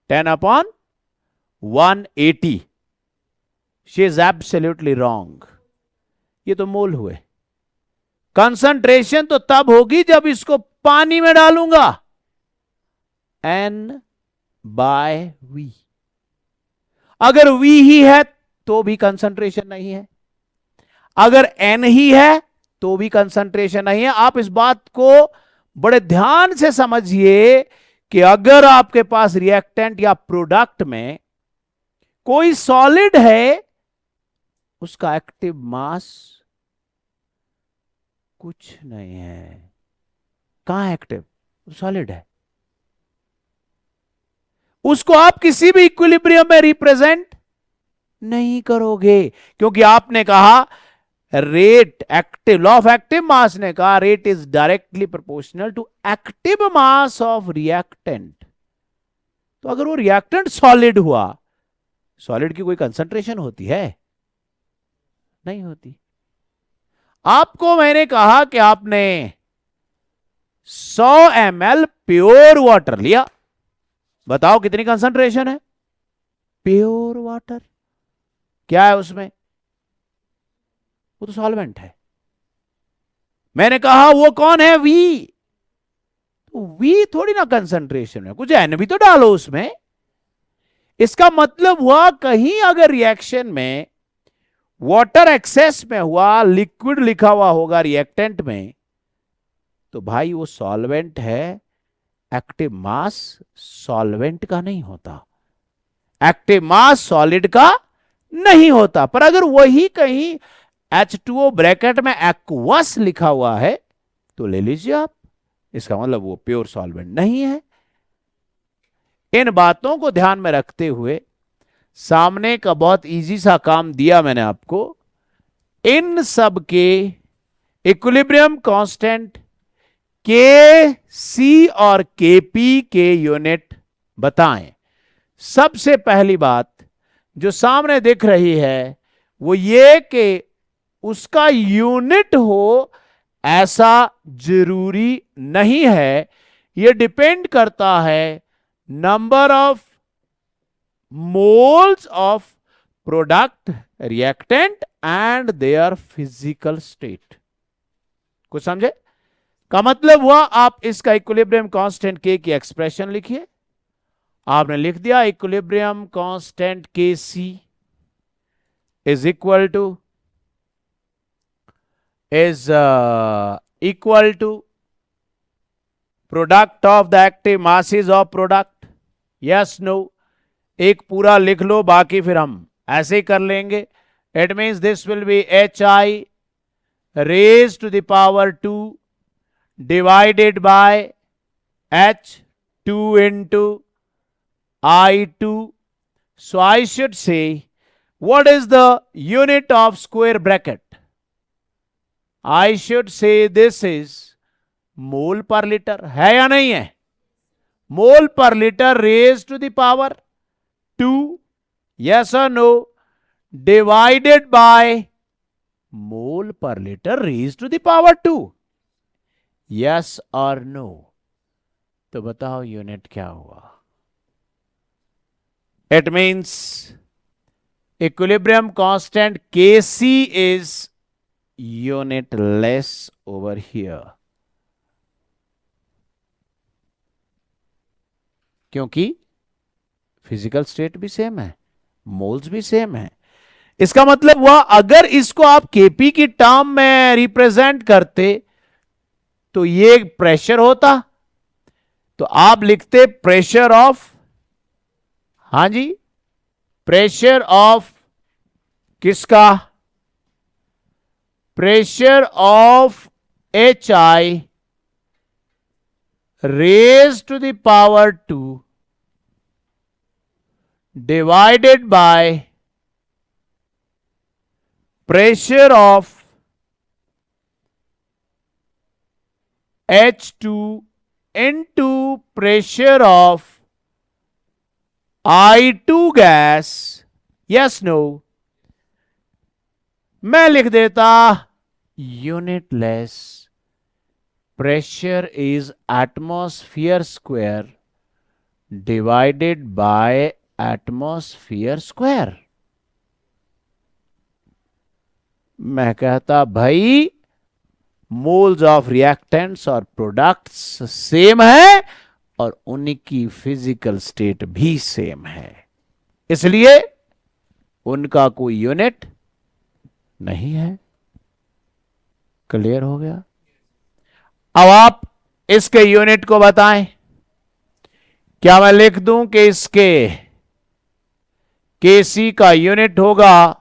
10/180. She is absolutely wrong. ये तो मोल हुए. कंसंट्रेशन तो तब होगी जब इसको पानी में डालूंगा. N/V. अगर V ही है तो भी कंसंट्रेशन नहीं है. अगर N ही है तो भी कंसंट्रेशन नहीं है. आप इस बात को बड़े ध्यान से समझिए कि अगर आपके पास रिएक्टेंट या प्रोडक्ट में कोई सॉलिड है, उसका एक्टिव मास कुछ नहीं है. कहां है एक्टिव? सॉलिड है. उसको आप किसी भी इक्विलिब्रियम में रिप्रेजेंट नहीं करोगे, क्योंकि आपने कहा rate active, law of active mass ने कहा rate is directly proportional to active mass of reactant. तो अगर वो रिएक्टेंट सॉलिड हुआ, सॉलिड की कोई कंसंट्रेशन होती है? नहीं होती। आपको मैंने कहा कि आपने 100 ml प्योर वाटर लिया, बताओ कितनी कंसंट्रेशन है? प्योर वाटर क्या है उसमें? वो तो सॉल्वेंट है। मैंने कहा वो कौन है? वी। वी थोड़ी ना कंसंट्रेशन है, कुछ एन भी तो डालो उसमें। इसका मतलब हुआ कहीं अगर रिएक्शन में वाटर एक्सेस में हुआ, लिक्विड लिखा हुआ होगा रिएक्टेंट में, तो भाई वो सॉल्वेंट है। एक्टिव मास सॉल्वेंट का नहीं होता, एक्टिव मास सॉलिड का नहीं होता। पर अगर वही कहीं H2O ब्रैकेट में एक्वस लिखा हुआ है तो ले लीजिए आप, इसका मतलब वो प्योर सॉल्वेंट नहीं है। इन बातों को ध्यान में रखते हुए सामने का बहुत इजी सा काम दिया मैंने आपको, इन सब के इक्विलिब्रियम कांस्टेंट के सी और के पी के यूनिट बताएं। सबसे पहली बात जो सामने दिख रही है वो ये कि उसका यूनिट हो ऐसा जरूरी नहीं है, ये डिपेंड करता है number of moles of product reactant and their physical state. कुछ समझे? का मतलब हुआ आप इसका इक्विलिब्रियम कांस्टेंट के की एक्सप्रेशन लिखिए। आपने लिख दिया equilibrium constant K C is equal to product of the active masses of product. Yes no? एक पूरा लिख लो, बाकी फिर हम ऐसे ही कर लेंगे। It means this will be HI raise to the power 2 divided by H2 into I2. So I should say, what is the unit of square bracket? I should say this is mole per liter, है या नहीं है? Mole per liter raised to the power 2, yes or no, divided by mole per liter raised to the power 2. Yes और no? तो बताओ unit क्या हुआ? It means equilibrium constant Kc is unit less over here, क्योंकि physical state भी same है, moles भी same है। इसका मतलब हुआ अगर इसको आप Kp की टर्म में रिप्रेजेंट करते तो ये प्रेशर होता, तो आप लिखते प्रेशर ऑफ, हां जी, प्रेशर ऑफ किसका? Pressure of HI raise to the power 2 divided by pressure of H2 into pressure of I2 gas. Yes, no? मैं लिख देता unitless pressure is atmosphere square divided by atmosphere square. मैं कहता भाई moles of reactants और products same है और उनकी फिजिकल स्टेट भी सेम है, इसलिए उनका कोई यूनिट नहीं है। क्लियर हो गया? अब आप इसके यूनिट को बताएं। क्या मैं लिख दूं कि इसके Kc का यूनिट होगा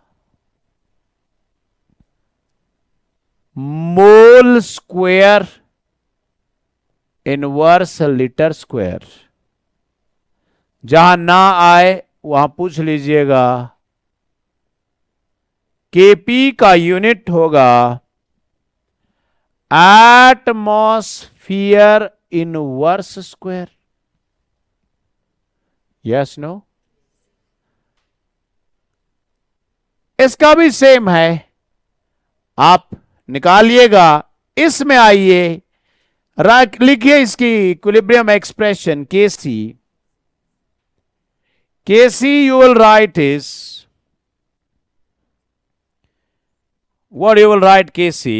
mole square inverse litre square? जहां ना आए वहां पूछ लीजिएगा केपी का यूनिट होगा atmosphere inverse square. Yes no? इसका भी सेम है, आप निकालिएगा। इसमें आइए, लिखिए इसकी equilibrium expression KC. KC you will write is, what you will write Kc?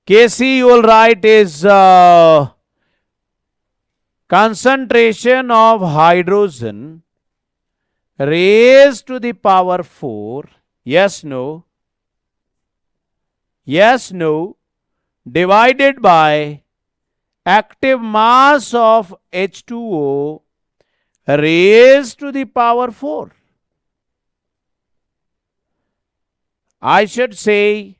Kc you will write is concentration of hydrogen raised to the power 4. Yes, no? Yes, no? Divided by active mass of H2O raised to the power 4. I should say,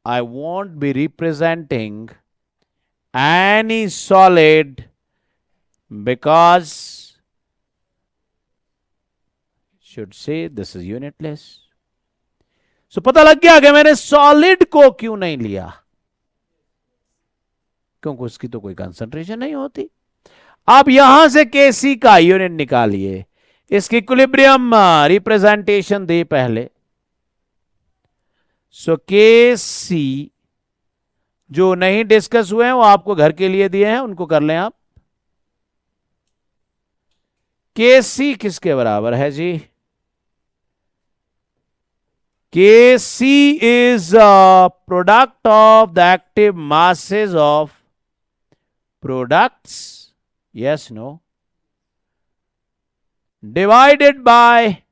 I won't be representing any solid because should say this is unitless. So पता लग गया कि मैंने solid को क्यों नहीं लिया, क्योंकि उसकी तो कोई कंसंट्रेशन नहीं होती। अब यहां से केसी का यूनिट निकालिए, इसकी इक्विलिब्रियम रिप्रेजेंटेशन दे पहले। सो केसी जो नहीं डिस्कस हुए हैं वो आपको घर के लिए दिए हैं, उनको कर लें आप। केसी किसके बराबर है जी? Kc is product of the active masses of products. Yes no? Divided by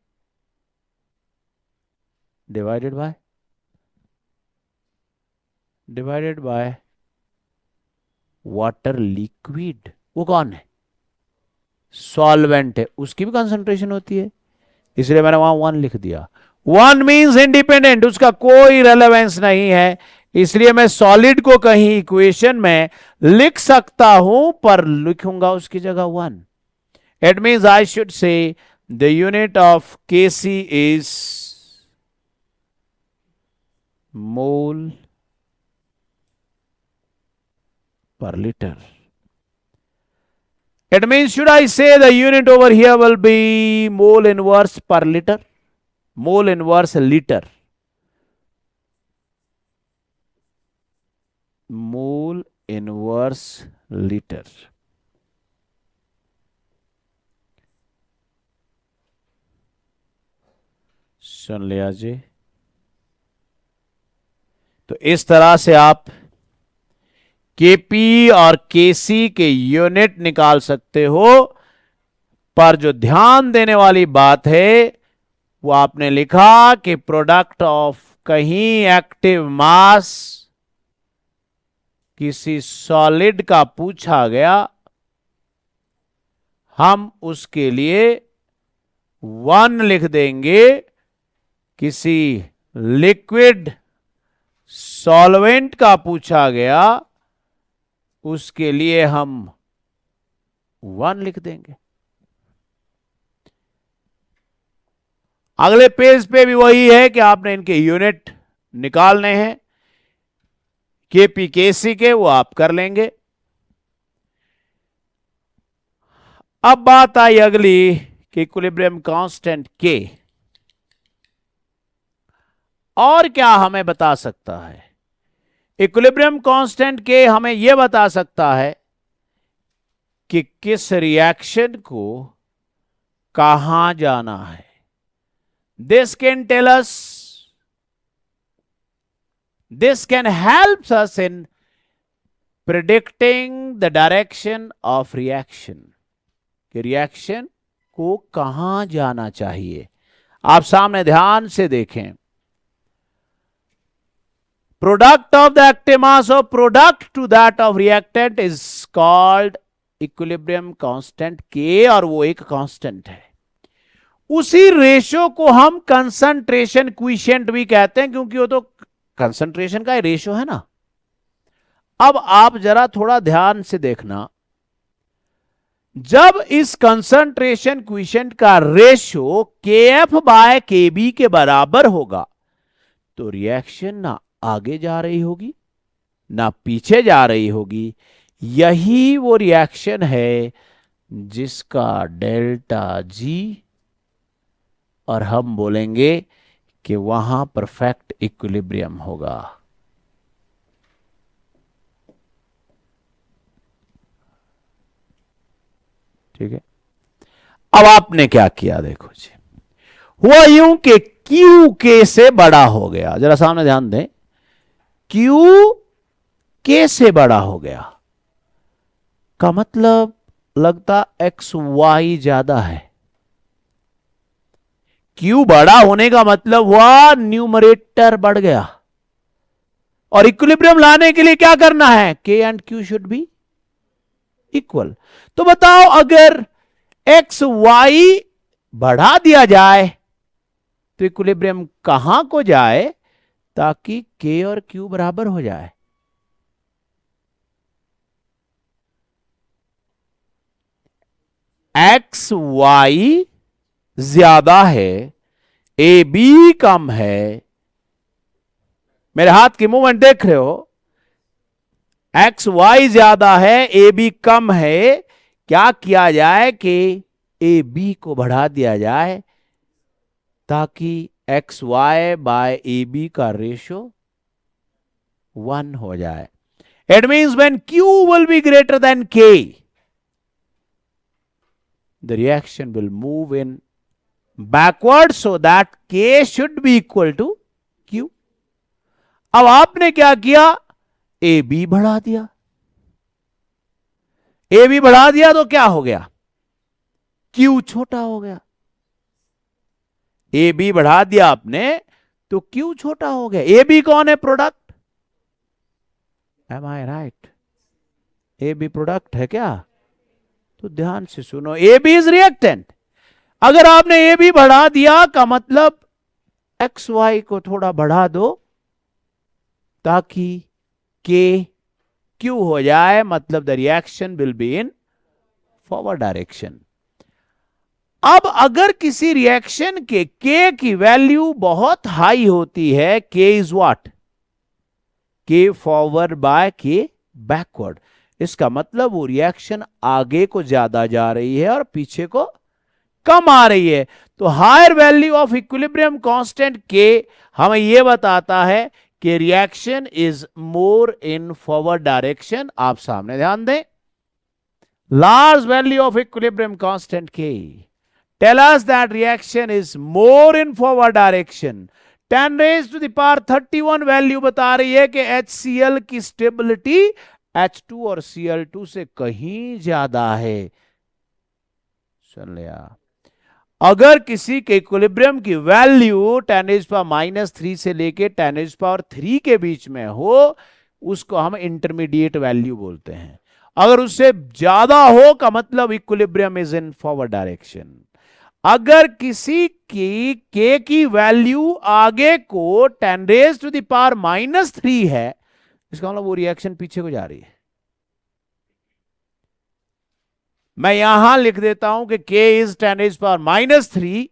water liquid. वो कौन है? सॉल्वेंट है, उसकी भी कंसंट्रेशन होती है, इसलिए मैंने वहां 1 लिख दिया। 1 मींस इंडिपेंडेंट, उसका कोई रेलेवेंस नहीं है, इसलिए मैं सॉलिड को कहीं इक्वेशन में लिख सकता हूं, पर लिखूंगा उसकी जगह 1। It means I should say the unit of KC is mole per liter. It means, should I say the unit over here will be mole inverse per liter? Mole inverse liter. Mole inverse liter. सुन लिया जी। तो इस तरह से आप KP और केसी के unit निकाल सकते हो, पर जो ध्यान देने वाली बात है वो आपने लिखा कि प्रोडक्ट ऑफ कहीं एक्टिव मास किसी सॉलिड का पूछा गया, हम उसके लिए 1 लिख देंगे। किसी लिक्विड सॉल्वेंट का पूछा गया, उसके लिए हम 1 लिख देंगे। अगले पेज पे भी वही है कि आपने इनके यूनिट निकालने हैं, केपी केसी के, वो आप कर लेंगे। अब बात आई अगली कि इक्विलिब्रियम कांस्टेंट के और क्या हमें बता सकता है। इक्विलिब्रियम कांस्टेंट के हमें यह बता सकता है कि किस रिएक्शन को कहां जाना है। This can tell us, this can help us in predicting the direction of reaction, कि रिएक्शन को कहां जाना चाहिए। आप सामने ध्यान से देखें, product of the active mass of product to that of reactant is called equilibrium constant K, और वो एक कांस्टेंट है। उसी रेशो को हम कंसंट्रेशन क्विशेंट भी कहते हैं, क्योंकि वो तो कंसंट्रेशन का रेशो है ना। अब आप जरा थोड़ा ध्यान से देखना, जब इस कंसंट्रेशन क्विशेंट का रेशो KF बाय KB के बराबर होगा, तो रिएक्शन ना आगे जा रही होगी ना पीछे जा रही होगी। यही वो रिएक्शन है जिसका डेल्टा जी, और हम बोलेंगे कि वहां परफेक्ट इक्विलिब्रियम होगा। ठीक है, अब आपने क्या किया देखो जी, हुआ यूं कि क्यू के से बड़ा हो गया। जरा सामने ध्यान दें, क्यू के से बड़ा हो गया का मतलब लगता एक्स वाई ज्यादा है। क्यू बड़ा होने का मतलब हुआ न्यूमरेटर बढ़ गया, और इक्विलिब्रियम लाने के लिए क्या करना है, के and Q should be equal. तो बताओ अगर एक्स वाई बढ़ा दिया जाए तो इक्विलिब्रियम कहां को जाए ताकि के और क्यू बराबर हो जाए। एक्स वाई ज्यादा है, ए बी कम है। मेरे हाथ की मूवमेंट देख रहे हो, एक्स वाई ज्यादा है, ए बी कम है। क्या किया जाए कि ए बी को बढ़ा दिया जाए ताकि X Y by A B का रेशो 1 हो जाए। It means when Q will be greater than K, the reaction will move in backward so that K should be equal to Q. अब आपने क्या किया, ए बी बढ़ा दिया। A B बढ़ा दिया तो क्या हो गया, Q छोटा हो गया। ए बी बढ़ा दिया आपने तो Q छोटा हो गया। ए बी कौन है, product. Am I right, A B product है क्या। तो ध्यान से सुनो, ए बी इज रिएक्टेंट। अगर आपने ए बी बढ़ा दिया का मतलब एक्स वाई को थोड़ा बढ़ा दो ताकि के क्यू हो जाए, मतलब the reaction will be in forward direction. अब अगर किसी रिएक्शन के के की वैल्यू बहुत हाई होती है, के इज व्हाट, के फॉरवर्ड बाय के बैकवर्ड, इसका मतलब वो रिएक्शन आगे को ज्यादा जा रही है और पीछे को कम आ रही है। तो higher value of equilibrium constant K हमें यह बताता है कि reaction is more in forward direction. आप सामने ध्यान दें, large value of equilibrium constant K tell us that reaction is more in forward direction. 10 raised to the power 31 value बता रही है कि HCl की स्टेबिलिटी H2 और Cl2 से कहीं ज्यादा है। सुन लिया, अगर किसी के इक्विलिब्रियम की वैल्यू 10⁻³ से लेके 10⁻³ के बीच में हो, उसको हम इंटरमीडिएट वैल्यू बोलते हैं। अगर उससे ज्यादा हो का मतलब equilibrium is in forward direction. अगर किसी की के की वैल्यू आगे को 10⁻³ है, इसका मतलब वो रिएक्शन पीछे को जा रही है। मैं यहां लिख देता हूं कि k इज 10⁻³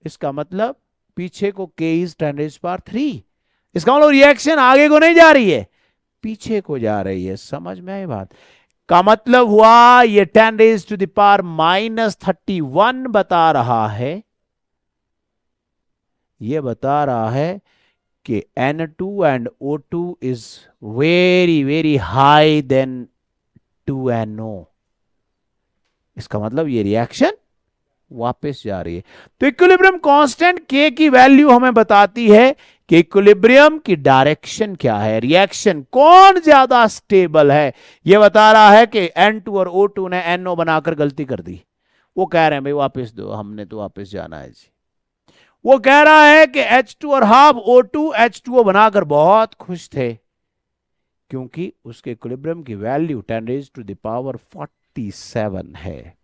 इसका मतलब पीछे को k इज 10⁻³। इसका मतलब रिएक्शन आगे को नहीं जा रही है, पीछे को जा रही है। समझ में आई बात का मतलब हुआ, ये 10⁻³ बता रहा है, ये बता रहा है कि N2 and O2 is very very high than 2NO। इसका मतलब ये रिएक्शन वापस जा रही है। तो इक्विलिब्रियम कांस्टेंट के की वैल्यू हमें बताती है कि इक्विलिब्रियम की डायरेक्शन क्या है, रिएक्शन कौन ज्यादा स्टेबल है। यह बता रहा है कि N2 और O2 ने NO बनाकर गलती कर दी। वो कह रहे हैं भाई वापस दो, हमने तो वापस जाना है जी। वो कह रहा है कि H2 और हाफ O2 H2O बनाकर बहुत खुश थे, क्योंकि उसके इक्विलिब्रियम की वैल्यू 10⁻47 है।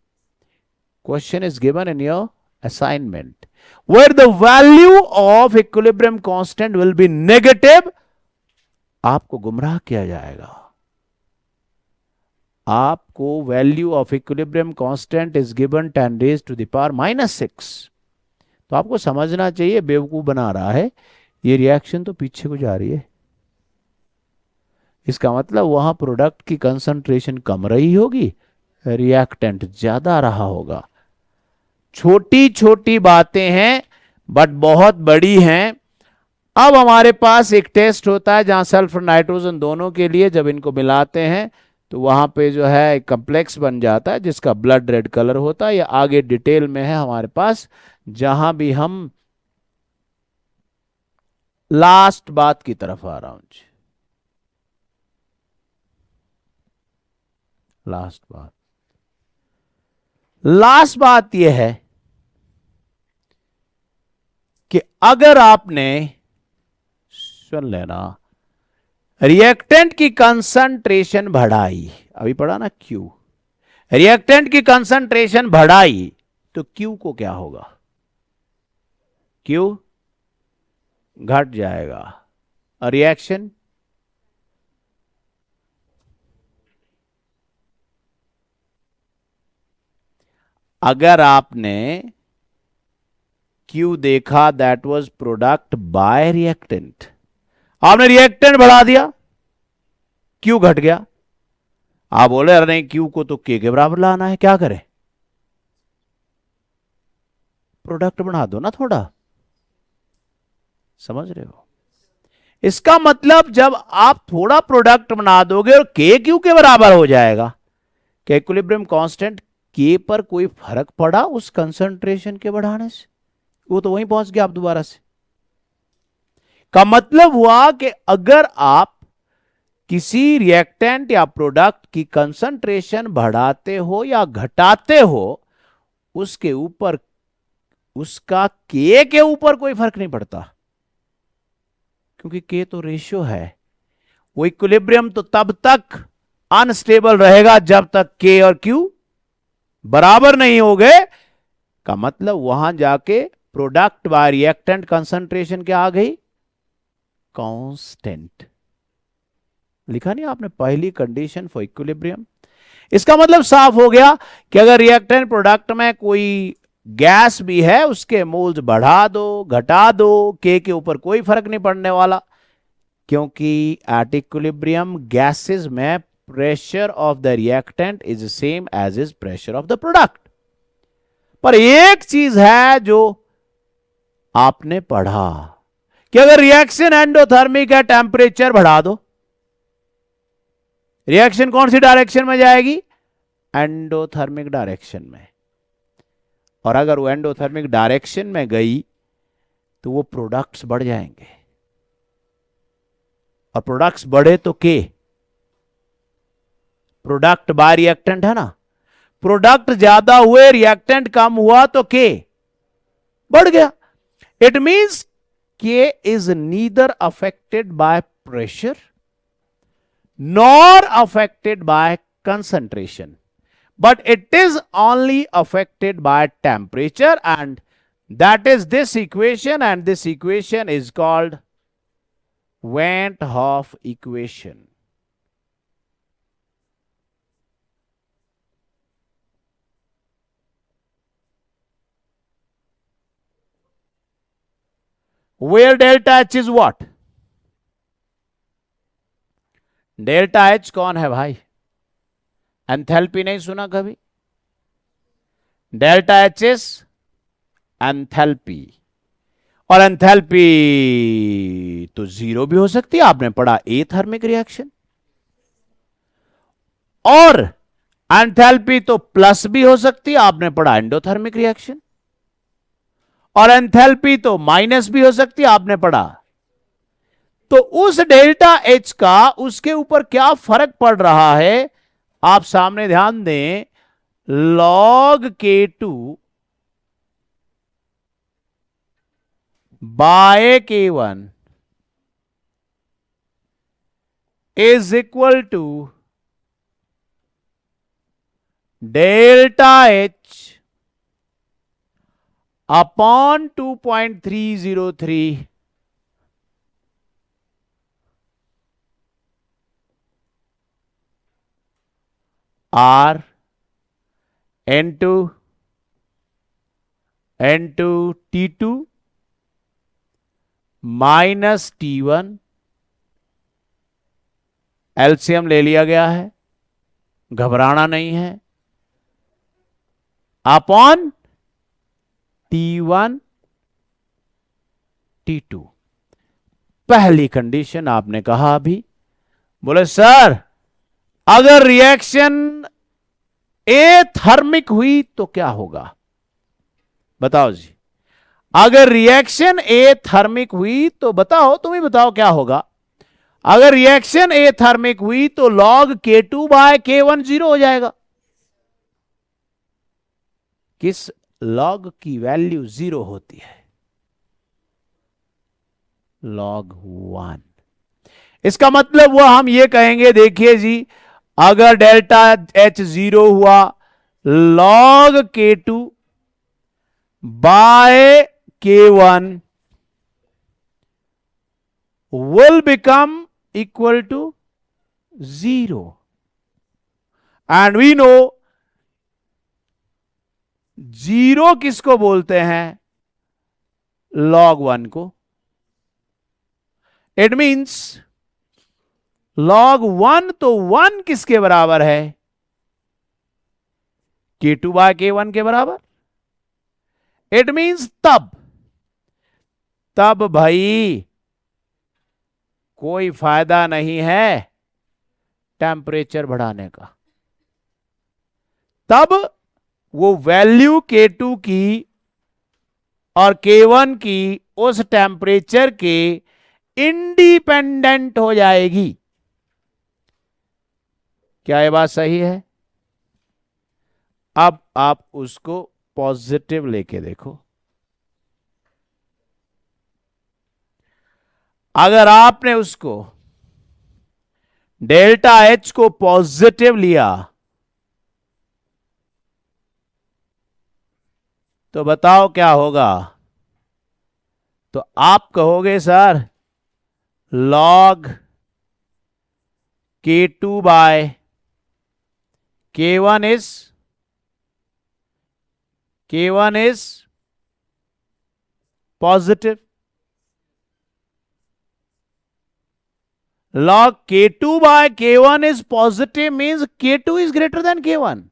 Question is given in your assignment where the value of equilibrium constant will be negative। आपको गुमराह किया जाएगा, आपको value of equilibrium constant is given 10⁻⁻⁶। तो आपको समझना चाहिए, बेवकूफ बना रहा है ये रिएक्शन तो पीछे को जा रही है, इसका मतलब वहां प्रोडक्ट की कंसंट्रेशन कम रही होगी, रिएक्टेंट ज्यादा रहा होगा। छोटी छोटी बातें हैं बट बहुत बड़ी हैं। अब हमारे पास एक टेस्ट होता है जहां सल्फर नाइट्रोजन दोनों के लिए जब इनको मिलाते हैं तो वहां पे जो है एक कम्प्लेक्स बन जाता है जिसका ब्लड रेड कलर होता है। या आगे डिटेल में है हमारे पास, जहां भी हम लास्ट बात की तरफ आ रहा हूं जी, लास्ट बात यह है कि अगर आपने, सुन लेना, रिएक्टेंट की कंसंट्रेशन बढ़ाई, अभी पढ़ा ना क्यू, रिएक्टेंट की कंसंट्रेशन बढ़ाई तो क्यू को क्या होगा, क्यू घट जाएगा। रिएक्शन अगर आपने क्यू देखा that was product bye reactant, आपने रिएक्टेंट बढ़ा दिया, क्यू घट गया। आप बोले अरे नहीं क्यू को तो के बराबर लाना है, क्या करें, प्रोडक्ट बढ़ा दो ना थोड़ा, समझ रहे हो। इसका मतलब जब आप थोड़ा प्रोडक्ट बना दोगे और के क्यू के बराबर हो जाएगा, क्या इक्विलिब्रियम कांस्टेंट के पर कोई फर्क पड़ा उस कंसंट्रेशन के बढ़ाने से, वो तो वहीं पहुंच गया आप दोबारा से। का मतलब हुआ कि अगर आप किसी रिएक्टेंट या प्रोडक्ट की कंसंट्रेशन बढ़ाते हो या घटाते हो, उसके ऊपर, उसका के ऊपर कोई फर्क नहीं पड़ता, क्योंकि के तो रेशियो है। वो इक्विलिब्रियम तो तब तक अनस्टेबल रहेगा जब तक के और क्यू बराबर नहीं हो गए। का मतलब वहां जाके प्रोडक्ट बाय रिएक्टेंट कंसंट्रेशन क्या आ गई, कांस्टेंट। लिखा नहीं आपने, पहली कंडीशन फॉर इक्विलिब्रियम। इसका मतलब साफ हो गया कि अगर रिएक्टेंट प्रोडक्ट में कोई गैस भी है, उसके मोल्स बढ़ा दो घटा दो, के ऊपर कोई फर्क नहीं पड़ने वाला, क्योंकि एट इक्विलिब्रियम गैसेस में pressure of the reactant is same as is pressure of the product. पर एक चीज है जो आपने पढ़ा कि अगर रिएक्शन एंडोथर्मिक है, टेंपरेचर बढ़ा दो, रिएक्शन कौन सी डायरेक्शन में जाएगी, एंडोथर्मिक डायरेक्शन में। और अगर वो एंडोथर्मिक डायरेक्शन में गई तो वो प्रोडक्ट्स बढ़ जाएंगे, और प्रोडक्ट्स बढ़े तो के, प्रोडक्ट बाय रिएक्टेंट है ना, प्रोडक्ट ज्यादा हुए रिएक्टेंट कम हुआ तो के बढ़ गया। इट मींस के is neither affected by pressure nor affected by concentration, but it is only affected by temperature, and that is this equation, and this equation is called Van't Hoff equation. Where delta H is what? Delta H कौन है भाई, enthalpy नहीं सुना कभी, delta H is enthalpy. और enthalpy तो zero भी हो सकती है, आपने पढ़ा ए थर्मिक रिएक्शन। और एंथैल्पी तो प्लस भी हो सकती है, आपने पढ़ा एंडोथर्मिक रिएक्शन। और एंथैल्पी तो माइनस भी हो सकती है, आपने पढ़ा। तो उस डेल्टा एच का उसके ऊपर क्या फर्क पड़ रहा है, आप सामने ध्यान दें, log K2 by K1 is equal to delta H upon 2.303 R into T2 minus T1, LCM ले लिया गया है, घबराना नहीं है, अपॉन T1 T2। पहली कंडीशन आपने कहा अभी, बोले सर अगर रिएक्शन ए थर्मिक हुई तो क्या होगा? बताओ जी, अगर रिएक्शन ए थर्मिक हुई तो बताओ, तुम ही बताओ क्या होगा? अगर रिएक्शन ए थर्मिक हुई तो log K2 by K1 zero हो जाएगा। किस log की वैल्यू जीरो होती है? log 1। इसका मतलब वो हम ये कहेंगे, देखिए जी, अगर डेल्टा H जीरो हुआ, log K2 by K1 will become equal to 0, and we know zero किसको बोलते हैं? log 1 को। इट मींस log 1 तो 1 किसके बराबर है? K2 बाय K1 के बराबर। इट मींस तब भाई कोई फायदा नहीं है टेम्परेचर बढ़ाने का। तब वो वैल्यू K2 की और K1 की उस टेम्परेचर के इंडिपेंडेंट हो जाएगी। क्या ये बात सही है? अब आप उसको पॉजिटिव लेके देखो। अगर आपने उसको डेल्टा H को पॉजिटिव लिया तो बताओ क्या होगा? तो आप कहोगे sir log K2 by K1 is positive. Log K2 by K1 is positive means K2 is greater than K1।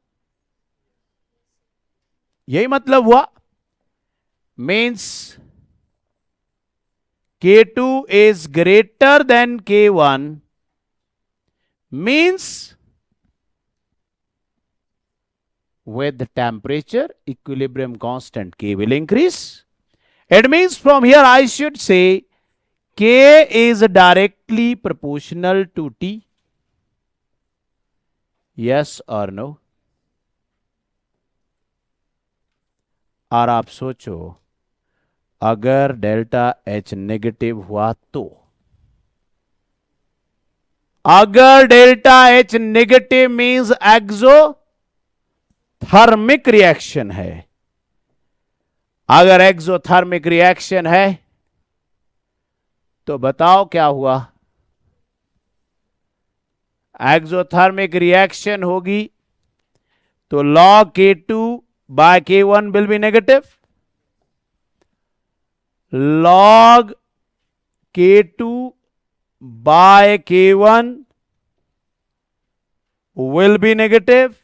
यही मतलब हुआ। means K2 is greater than K1 means with the temperature equilibrium constant K will increase. It means from here I should say K is directly proportional to T. Yes or no? और आप सोचो, अगर delta H negative हुआ तो, अगर delta H negative means exothermic reaction है। अगर exothermic reaction है तो बताओ क्या हुआ? एक्सोथर्मिक रिएक्शन होगी तो log K2 by K1 will be negative. log K2 by K1 will be negative.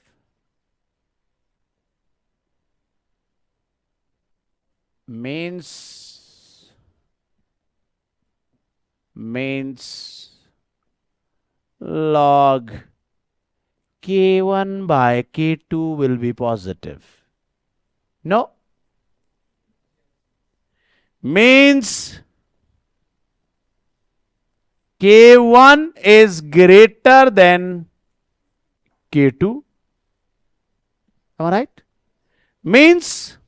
Means log K1 by K2 will be positive. No. Means K1 is greater than K2. Am I right? Means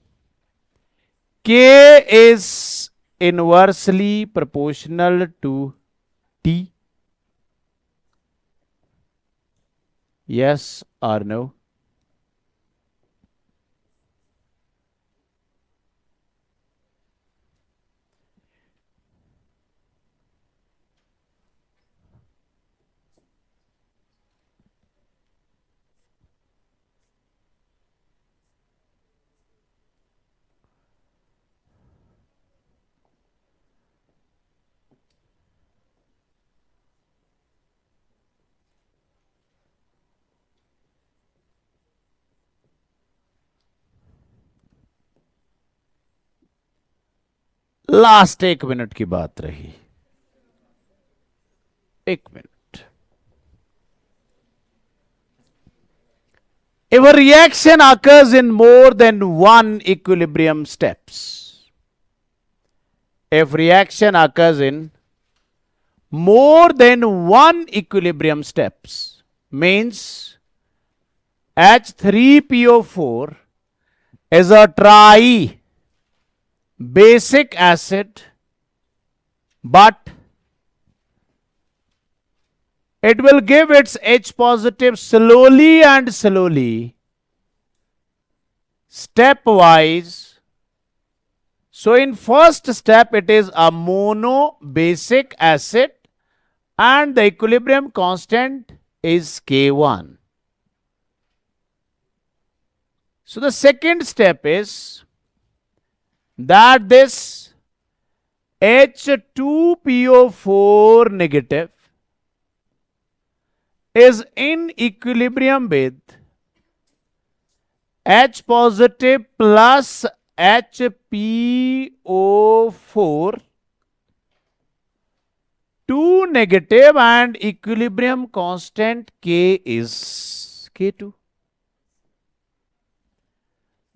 K is inversely proportional to T. Yes or no? Last 1 minute की बात रही, 1 minute. If a reaction occurs in more than one equilibrium steps, if reaction occurs in more than one equilibrium steps, means H3PO4 is a tri basic acid, but it will give its H positive slowly and slowly, stepwise. So in first step it is a mono basic acid and the equilibrium constant is K1. So the second step is that this H2PO4 negative is in equilibrium with H positive plus HPO4 2 negative and equilibrium constant K is K2.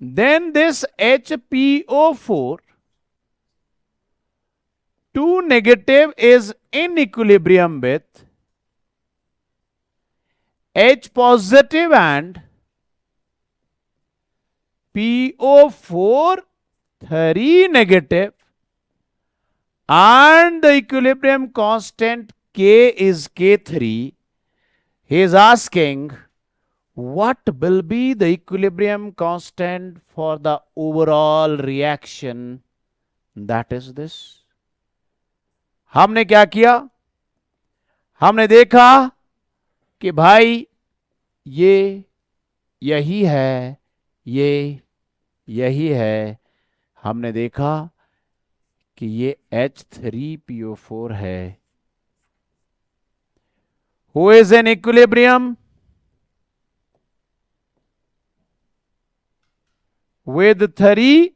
Then this HPO4 2 negative is in equilibrium with H positive and PO4 3 negative and the equilibrium constant K is K3. He is asking what will be the equilibrium constant for the overall reaction, that is this. हमने क्या किया, हमने देखा कि भाई ये यही है, ये यही है, हमने देखा कि ये H3PO4 है, who is in equilibrium with 3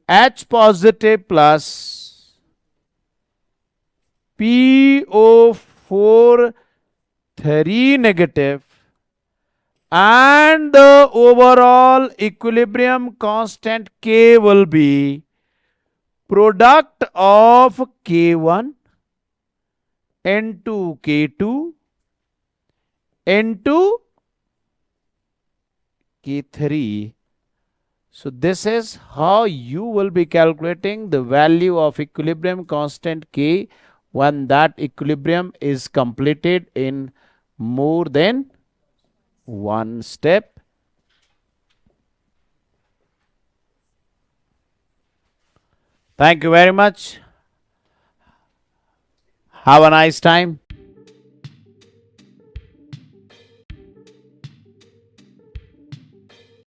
H positive plus PO4 3 negative and the overall equilibrium constant K will be product of K1 into K2 into K3. So this is how you will be calculating the value of equilibrium constant K when that equilibrium is completed in more than one step. Thank you very much. Have a nice time.